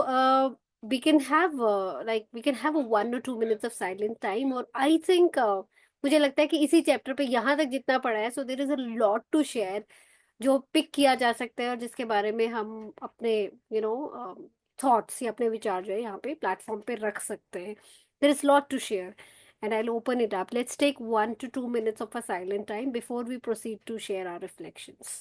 we can have like we can have a 1 or 2 minutes of silent time, और I think मुझे लगता है कि इसी चैप्टर पे यहाँ तक जितना पढ़ा है, so there is a lot to share जो पिक किया जा सकता है, और जिसके बारे में हम अपने थॉट्स या अपने विचार जो है यहाँ पे प्लेटफॉर्म पे रख सकते हैं। There is lot to share, and I will open it up. Let's take 1 to 2 minutes of a silent time before we proceed to share our reflections.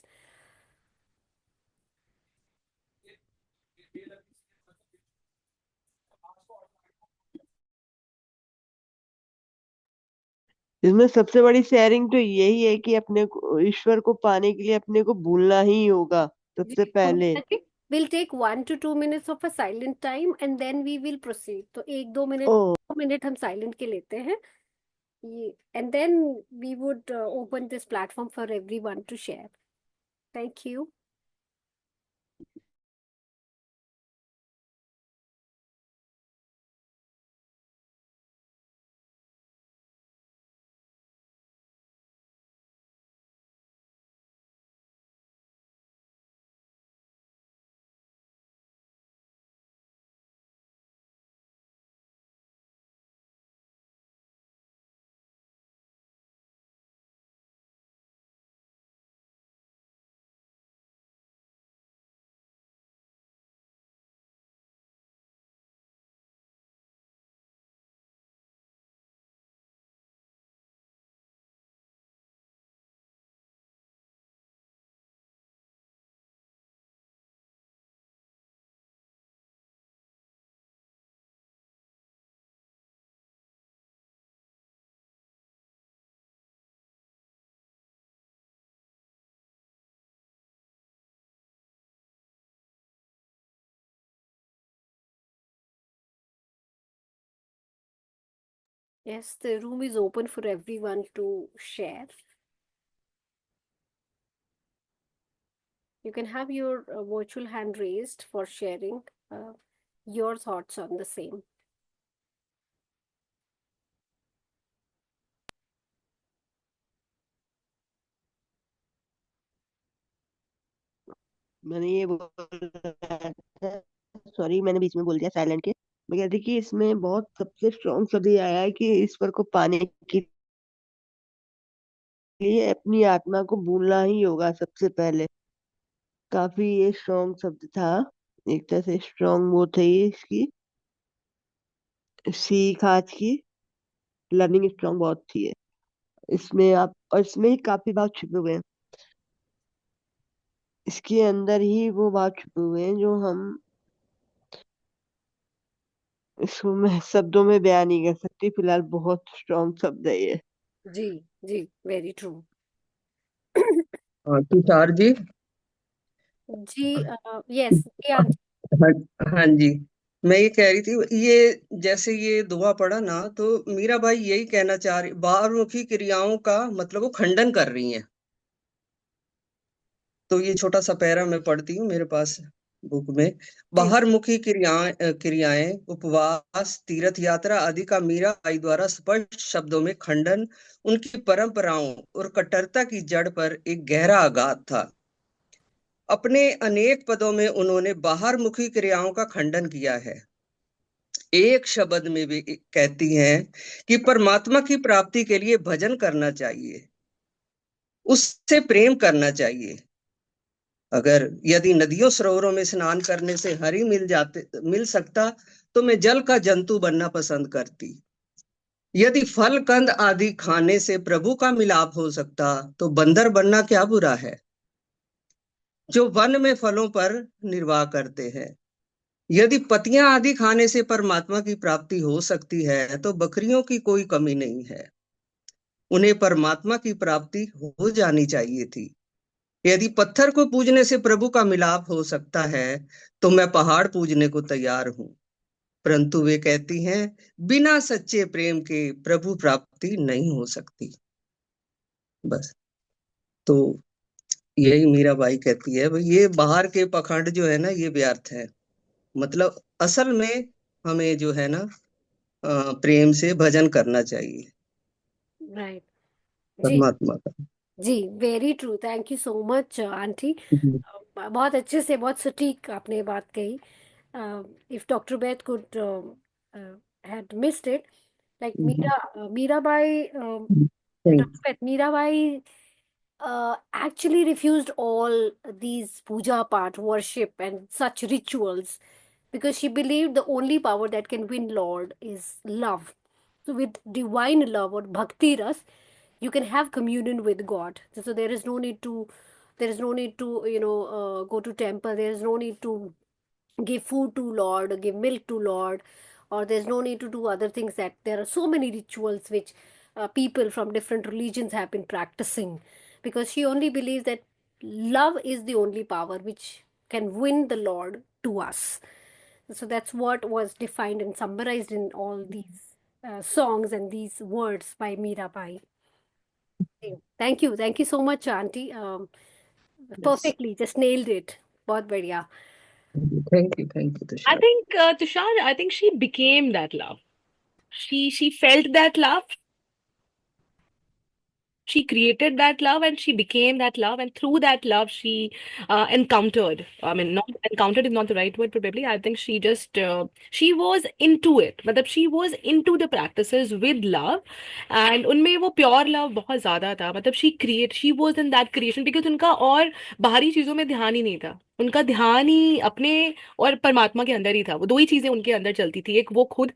इसमें सबसे बड़ी शेयरिंग तो यही है कि अपने को, ईश्वर को पाने के लिए अपने को भूलना ही होगा सबसे पहले। Okay, we'll take 1 to 2 minutes of a silent time and then we will proceed. तो 1-2 मिनट, ओ, 2 मिनट हम साइलेंट के लेते हैं ये, and then we would open this platform for everyone to share. Thank you. Yes, the room is open for everyone to share. You can have your virtual hand raised for sharing. Uh, your thoughts on the same. मैंने ये बोला था, sorry मैंने बीच में बोल दिया silent के। मैं कहती कि इसमें बहुत सबसे स्ट्रॉन्ग शब्द ये आया है कि ईश्वर को पाने के लिए अपनी आत्मा को भूलना ही होगा सबसे पहले। काफी ये स्ट्रॉन्ग शब्द था, एक तरह से स्ट्रॉन्ग वो थी इसकी सीख आज की। लर्निंग स्ट्रॉन्ग बहुत थी ये। इसमें आप और इसमें ही काफी भाव छुपे हुए हैं। इसके अंदर ही वो भाव छुपे हुए हैं जो हम इसको मैं शब्दों में बयान नहीं कर सकती। फिलहाल बहुत स्ट्रॉन्ग शब्द है ये। जी जी, वेरी ट्रू। तुषार जी। जी, यस, हाँ। आंटी। हाँ जी। मैं ये कह रही थी, ये जैसे ये दुआ पढ़ा ना, तो मीरा भाई यही कहना चाह रही, बाहरमुखी क्रियाओं का मतलब वो खंडन कर रही हैं। तो ये छोटा सा पैरा मैं पढ़ती हूँ मेरे पास बुक में। जी बाहरमुखी क्रियाएं उपवास, तीर्थ यात्रा आदि का मीरा भाई द्वारा स्पष्ट शब्दों में खंडन उनकी परंपराओं और कट्टरता की जड़ पर एक गहरा आघात था। अपने अनेक पदों में उन्होंने बाहरमुखी क्रियाओं का खंडन किया है। एक शब्द में भी कहती हैं कि परमात्मा की प्राप्ति के लिए भजन करना चाहिए, उससे प्रेम करना चाहिए। अगर यदि नदियों सरोवरों में स्नान करने से हरि मिल सकता, तो मैं जल का जंतु बनना पसंद करती। यदि फल कंद आदि खाने से प्रभु का मिलाप हो सकता, तो बंदर बनना क्या बुरा है, जो वन में फलों पर निर्वाह करते हैं। यदि पतियां आदि खाने से परमात्मा की प्राप्ति हो सकती है, तो बकरियों की कोई कमी नहीं है। उन्हें परमात्मा की प्राप्ति हो जानी चाहिए थी। यदि पत्थर को पूजने से प्रभु का मिलाप हो सकता है, तो मैं पहाड़ पूजने को तैयार हूँ। परंतु वे कहती हैं, बिना सच्चे प्रेम के प्रभु प्राप्ति नहीं हो सकती। बस। तो यही मीराबाई कहती है, भाई ये बाहर के पखंड जो है ना, ये व्यर्थ है। मतलब असल में हमें जो है ना, प्रेम से भजन करना चाहिए राइट। जी परमात्मा का। जी, very true. Thank you so much aunty. जी। बहुत अच्छे से, बहुत सटीक आपने बात कही। If doctor Beth could had missed it, like Mirabai, thank Dr. Beth, Mirabai actually refused all these puja part, worship, and such rituals because she believed the only power that can win Lord is love. So, with divine love or bhakti ras, you can have communion with God. So, there is no need to, go to temple. There is no need to give food to Lord, give milk to Lord, or there's no need to do other things. That there are so many rituals which people from different religions have been practicing because she only believes that love is the only power which can win the Lord to us. So that's what was defined and summarized in all these songs and these words by Mirabai. Thank you so much, Auntie. Yes. Perfectly, just nailed it. बहुत बढ़िया. Thank you I Tushar. think, Tushar, I think she became that love. She felt that love. She created that love and she became that love, and through that love she encountered, I mean, not encountered is not the right word probably. I think she just she was into it, मतलब she was into the practices with love, and उनमें वो pure love बहुत ज्यादा था। मतलब she was in that creation because उनका और बाहरी चीजों में ध्यान ही नहीं था। उनका ध्यान ही अपने और परमात्मा के अंदर ही था। वो दो ही चीजें उनके अंदर चलती थी, एक वो खुद,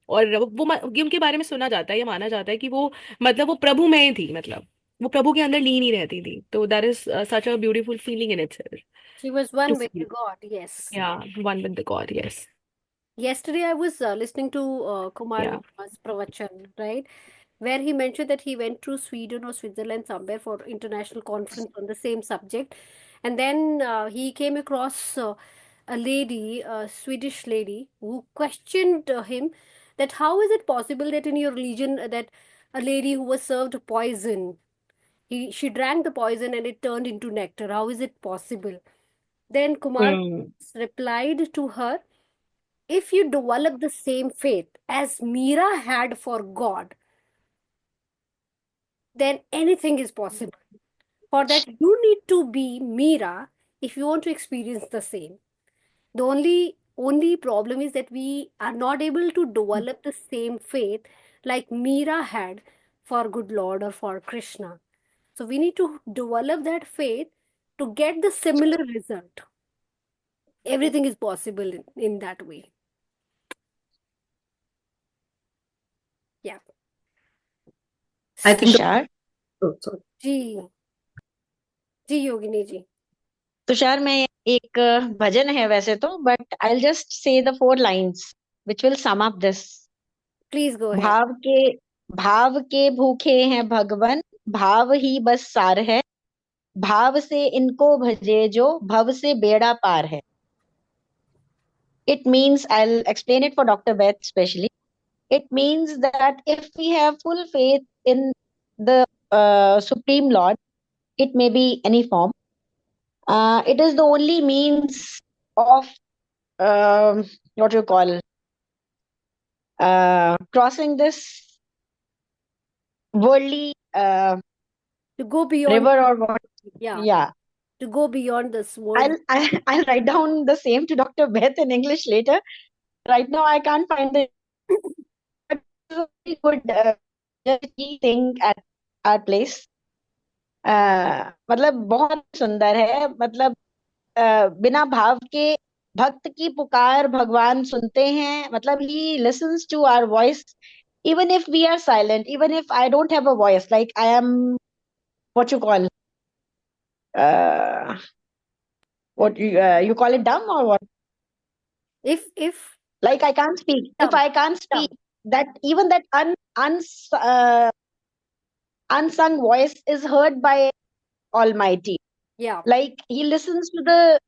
और ये उनके बारे में सुना जाता है या माना जाता है कि वो मतलब वो प्रभु में ही थी। मतलब वो प्रभु के अंदर लीन ही रहती थी। तो that is such a beautiful feeling in itself She was too one with the feel. God, yes. या one with the God, yes. Yesterday, I was listening to Kumar या Verma's pravachan, right, where he mentioned that he went to Sweden or Switzerland somewhere for international conference on the same subject, and then he came across a lady, a Swedish lady, who questioned him that how is it possible that in your religion that a lady who was served poison, she drank the poison and it turned into nectar. How is it possible? Then Kumar replied to her if you develop the same faith as Mira had for God, then anything is possible. For that, you need to be Mira if you want to experience the same. The only problem is that we are not able to develop the same faith like Mira had for good Lord or for Krishna. So we need to develop that faith to get the similar result. Everything is possible in that way. Yeah. I think Tushar oh, sorry. जी जी योगिनी जी तुषार मैं एक भजन है वैसे तो, but I will just say the 4 lines which will sum up this. Please go ahead. भाव के भूखे हैं भगवन, भाव ही बस सार है, भाव से इनको भजे जो भव से बेड़ा पार है. It means, I'll explain it for Dr. Beth especially. It means that if we have full faith in the Supreme Lord, it may be any form. It is the only means of what you call crossing this worldly To go beyond, river or what. yeah, to go beyond this world. I'll write down the same to Dr. Beth in English later. Right now I can't find the very good key thing at our place. मतलब बहुत सुंदर है. मतलब बिना भाव के भक्त की पुकार भगवान सुनते हैं. मतलब he listens to our voice even if we are silent, even if I don't have a voice, like I am what you call what you call it, dumb or what? If Like I can't speak. If Dumb. I can't speak, that even that unsung voice is heard by Almighty. yeah, Like he listens to the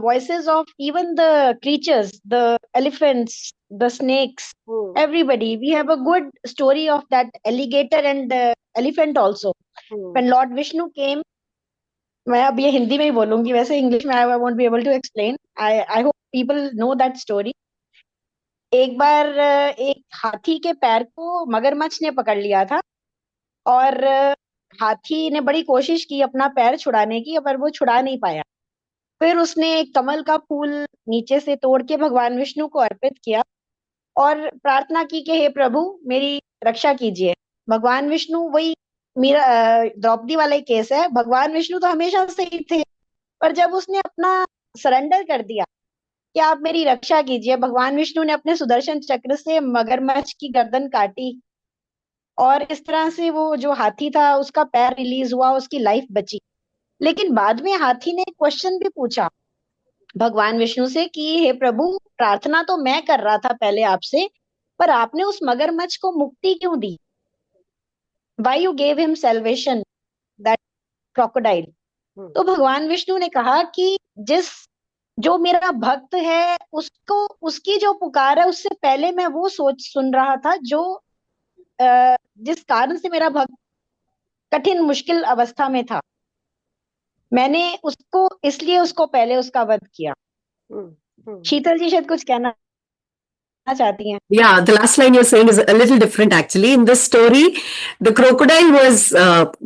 voices of even the creatures, the elephants, the snakes, hmm, everybody. We have a good story of that alligator and elephant also. hmm. When Lord Vishnu came, मैं अब ये हिंदी में ही बोलूंगी, वैसे English में I won't be able to explain. I hope people know that story. एक बार एक हाथी के पैर को मगरमच्छ ने पकड़ लिया था और हाथी ने बड़ी कोशिश की अपना पैर छुड़ाने की, पर वो छुड़ा नहीं पाया. फिर उसने एक कमल का फूल नीचे से तोड़ के भगवान विष्णु को अर्पित किया और प्रार्थना की कि हे प्रभु मेरी रक्षा कीजिए. भगवान विष्णु, वही मेरा द्रौपदी वाला ही केस है, भगवान विष्णु तो हमेशा से ही थे, पर जब उसने अपना सरेंडर कर दिया कि आप मेरी रक्षा कीजिए, भगवान विष्णु ने अपने सुदर्शन चक्र से मगरमच्छ की गर्दन काटी और इस तरह से वो जो हाथी था उसका पैर रिलीज हुआ, उसकी लाइफ बची. लेकिन बाद में हाथी ने क्वेश्चन भी पूछा भगवान विष्णु से कि हे प्रभु, प्रार्थना तो मैं कर रहा था पहले आपसे, पर आपने उस मगरमच्छ को मुक्ति क्यों दी? Why you gave him salvation, that crocodile? तो भगवान विष्णु ने कहा कि जो मेरा भक्त है उसको, उसकी जो पुकार है उससे पहले मैं वो सुन रहा था जो जिस कारण से मेरा भक्त कठिन मुश्किल अवस्था में था. मैंने उसको इसलिए उसको पहले उसका वध किया. शीतल जी शायद कुछ कहना चाहती हैं. Yeah, the last line you're saying is a little different actually. In this story, the crocodile was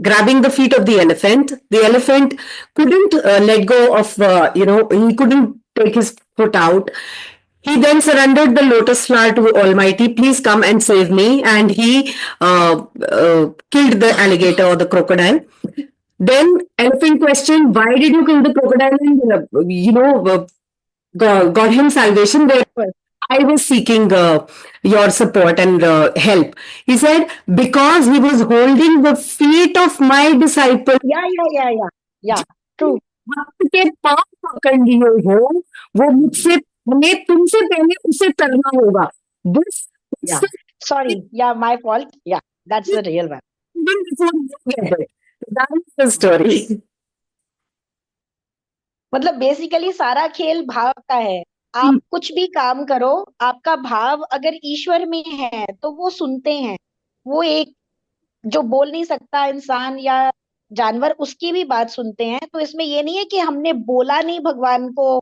grabbing the feet of the elephant. The elephant couldn't let go of, he couldn't take his foot out. He then surrendered the lotus flower to Almighty. Please come and save me. And he killed the alligator or the crocodile. Then elephant questioned, why did you kill the crocodile and, got him salvation? Where I was seeking your support and help. He said, because he was holding the feet of my disciple. Yeah. True. भक्त के पांव पकड़ लिए हो, वो मुझसे, हमें तुमसे पहले उसे करना होगा. This, Yeah. Sorry. Yeah, my fault. Yeah, that's the real one. even before you get it. That is the story. मतलब बेसिकली सारा खेल भाव का है. आप कुछ भी काम करो, आपका भाव अगर ईश्वर में है तो वो सुनते हैं. वो एक जो बोल नहीं सकता इंसान या जानवर, उसकी भी बात सुनते हैं. तो इसमें ये नहीं है कि हमने बोला नहीं भगवान को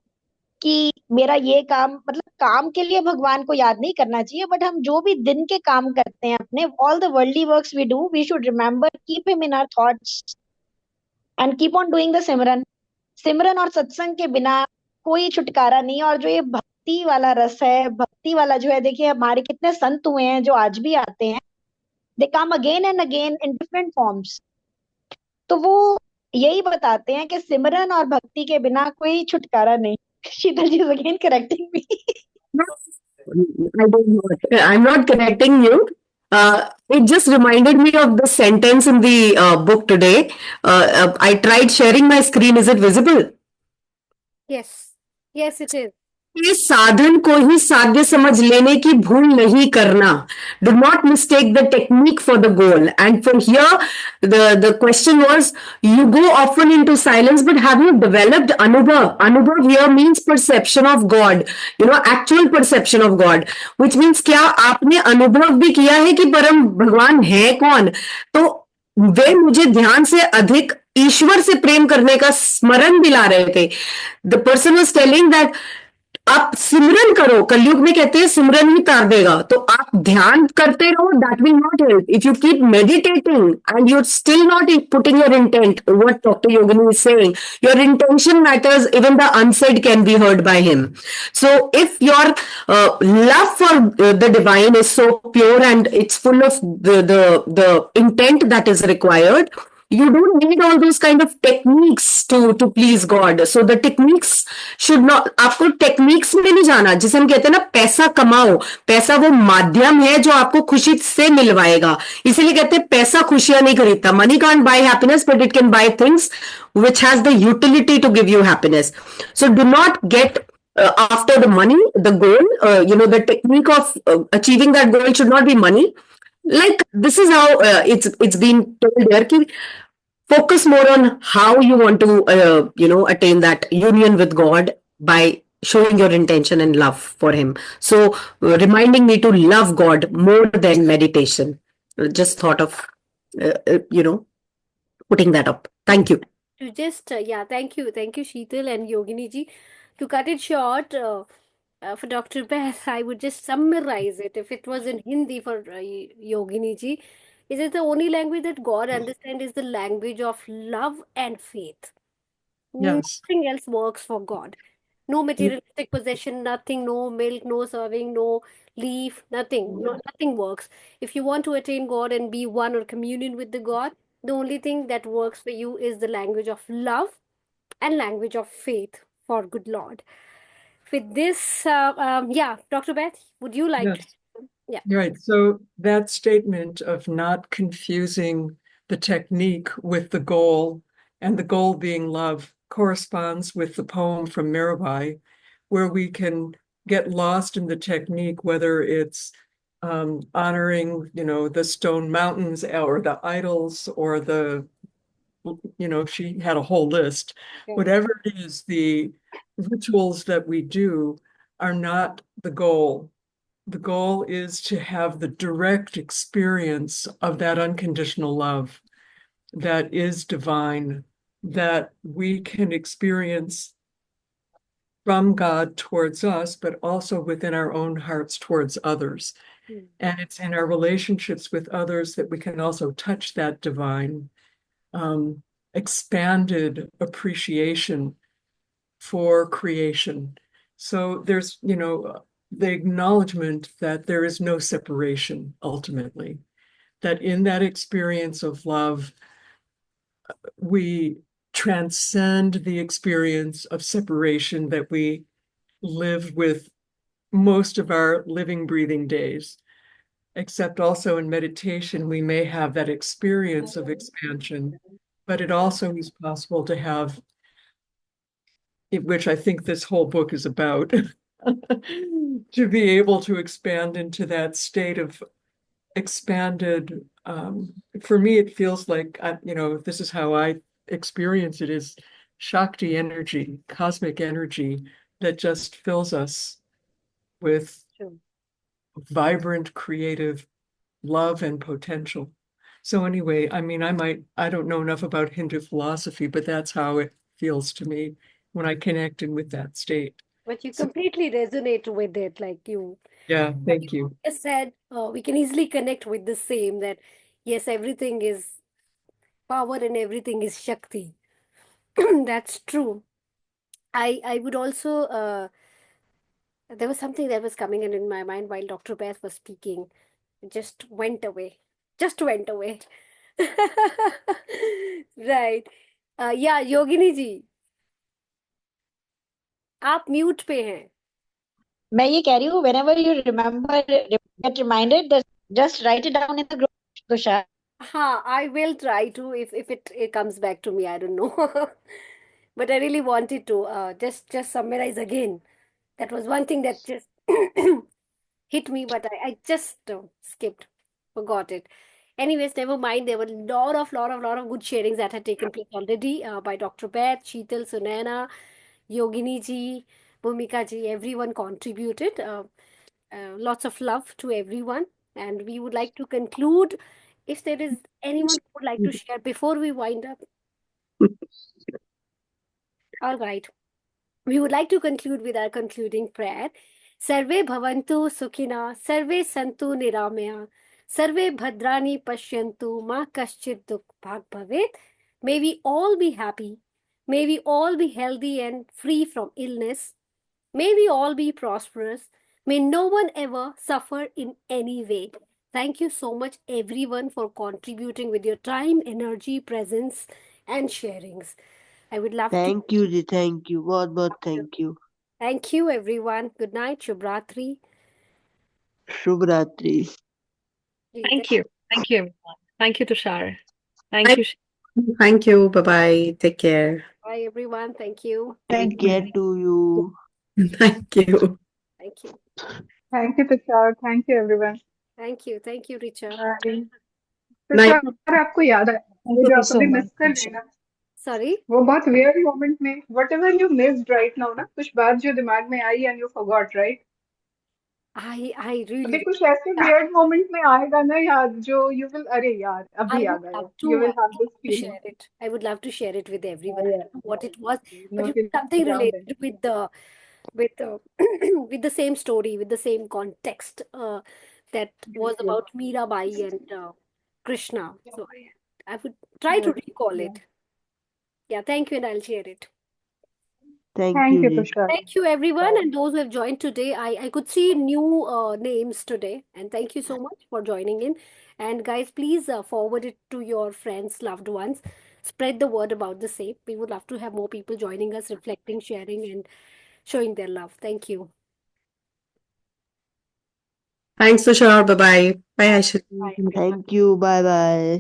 कि मेरा ये काम, मतलब काम के लिए भगवान को याद नहीं करना चाहिए, बट हम जो भी दिन के काम करते हैं अपने, all the worldly works we do, we should remember, keep him in our thoughts and keep on doing the simran. सिमरन और सत्संग के बिना कोई छुटकारा नहीं है। और जो ये भक्ति वाला रस है, भक्ति वाला जो है, देखिए हमारे कितने संत हुए हैं जो आज भी आते हैं, they come again and again in different forms. तो वो यही बताते हैं कि सिमरन और भक्ति के बिना कोई छुटकारा नहीं। Sheetal ji again correcting me. I don't know. I'm not correcting you. It just reminded me of the sentence in the book today. I tried sharing my screen. Is it visible? Yes. Yes, it is. इस साधन को ही साध्य समझ लेने की भूल नहीं करना. Do not mistake the technique for the goal. And for here, the question was, you go often into silence, but have you developed anubhav? Anubhav here means perception of God. Actual perception of God. Which means क्या आपने अनुभव भी किया है कि परम भगवान है कौन? तो वे मुझे ध्यान से अधिक ईश्वर से प्रेम करने का स्मरण दिला रहे थे. The person was telling that आप सिमरन करो. कलयुग में कहते हैं सिमरन ही तार देगा. तो आप ध्यान करते रहो. That will not help. If you keep meditating and you're still not putting your intent, what Dr. Yogini is saying, your intention matters. Even the unsaid can be heard by him. So if your love for the divine is so pure and it's full of the intent that is required, you don't need all those kind of techniques to please God. So the techniques should not, आपको techniques में नहीं जाना. जिसे हम कहते हैं ना पैसा कमाओ. पैसा वो माध्यम है जो आपको खुशी से मिलवाएगा. इसीलिए कहते हैं पैसा खुशियां नहीं खरीदता. Money can't buy happiness, but it can buy things which has the utility to give you happiness. So do not get after the money, the goal. The technique of achieving that goal should not be money. Like this is how it's been told here. Ki focus more on how you want to attain that union with God by showing your intention and love for him. So reminding me to love God more than meditation. Just thought of putting that up. Thank you. To just, thank you, Sheetal and Yogini ji. To cut it short, for Dr. Beth, I would just summarize it. If it was in Hindi for Yogini ji, is it the only language that God understands is the language of love and faith. Yes. Nothing else works for God. No materialistic possession, nothing, no milk, no serving, no leaf, nothing. Nothing works. If you want to attain God and be one or communion with the God, the only thing that works for you is the language of love and language of faith for good Lord. With this, Dr. Beth, would you like Yes. to? Yeah. Right. So that statement of not confusing the technique with the goal, and the goal being love, corresponds with the poem from Mirabai, where we can get lost in the technique, whether it's honoring, the stone mountains or the idols or she had a whole list. Okay. Whatever it is, the rituals that we do are not the goal. The goal is to have the direct experience of that unconditional love that is divine, that we can experience from God towards us, but also within our own hearts towards others. And it's in our relationships with others that we can also touch that divine, expanded appreciation for creation. So there's, the acknowledgement that there is no separation ultimately, that in that experience of love, we transcend the experience of separation that we live with most of our living, breathing days. Except also in meditation, we may have that experience of expansion, but it also is possible to have, which I think this whole book is about, to be able to expand into that state of expanded, for me, it feels like, this is how I experience it, is Shakti energy, cosmic energy that just fills us with vibrant, creative love and potential. So anyway, I don't know enough about Hindu philosophy, but that's how it feels to me when I connect in with that state. But you So, completely resonate with it, like yeah, what thank you you. just said. We can easily connect with the same that yes, everything is power and everything is Shakti. That's true. I would also there was something that was coming in my mind while Dr. Beth was speaking. It just went away. Just went away. Right. Yeah, योगिनी जी, आप mute पे हैं. मैं ये कह रही हूँ, whenever you remember, get reminded, just write it down in the group, Tushar. हाँ, I will try to if it comes back to me. I don't know. But I really wanted to just summarize again. That was one thing that just hit me, but I just skipped, forgot it. Anyways, never mind. There were lot of good sharings that had taken place already by Dr. Beth, Sheetal, Sunana, Yogini ji, Bhumika ji. Everyone contributed. Lots of love to everyone, and we would like to conclude. If there is anyone who would like to share before we wind up, all right. We would like to conclude with our concluding prayer. Sarve bhavantu sukhina, sarve santu niramaya, sarve bhadrani pashyantu, ma kaschit dukh bhag bhavet. May we all be happy. May we all be healthy and free from illness. May we all be prosperous. May no one ever suffer in any way. Thank you so much, everyone, for contributing with your time, energy, presence, and sharings. I would love to. Thank you ji, thank you, बहुत thank you. Thank you, everyone. Good night. Shubhratri. शुभ रात्रि. जी, Thank you. Thank you, everyone. Thank you, Tushar. Thank Thank you. Thank you. Bye-bye. Take care. Bye, everyone. Thank you. Take care to you. Thank you. Thank you. Thank you, Tushar. Thank you, everyone. Thank you. Thank you, Richa. Bye. Night. Tushar, आपको याद है वो Thank जो you आप so अभी much. Miss कर रहे हैं ना, Sorry. वो बहुत weird moment में whatever you missed right now ना, कुछ बात जो दिमाग में आई and you forgot, right? I अभी really, कुछ ऐसे weird moment में आएगा ना याद जो you will, अरे यार I अभी would याद आया. love You to, will have this feeling. share it. I would love to share it with everyone. I Yeah, don't know what it was, but note it was it something down then. related with the with the same story, with the same context that was Yes, about Mirabai and Krishna. So I would try to yes, recall yeah. it. Yeah, thank you, and I'll share it. Thank Thank you you, ji. Tushar. Thank you, everyone, Bye. and those who have joined today. I could see new names today, and thank you so much for joining in. And guys, please forward it to your friends, loved ones. Spread the word about the same. We would love to have more people joining us, reflecting, sharing, and showing their love. Thank you. Thanks, Tushar. Bye-bye. Bye, Ashley. Bye, everyone. Thank you. Bye bye.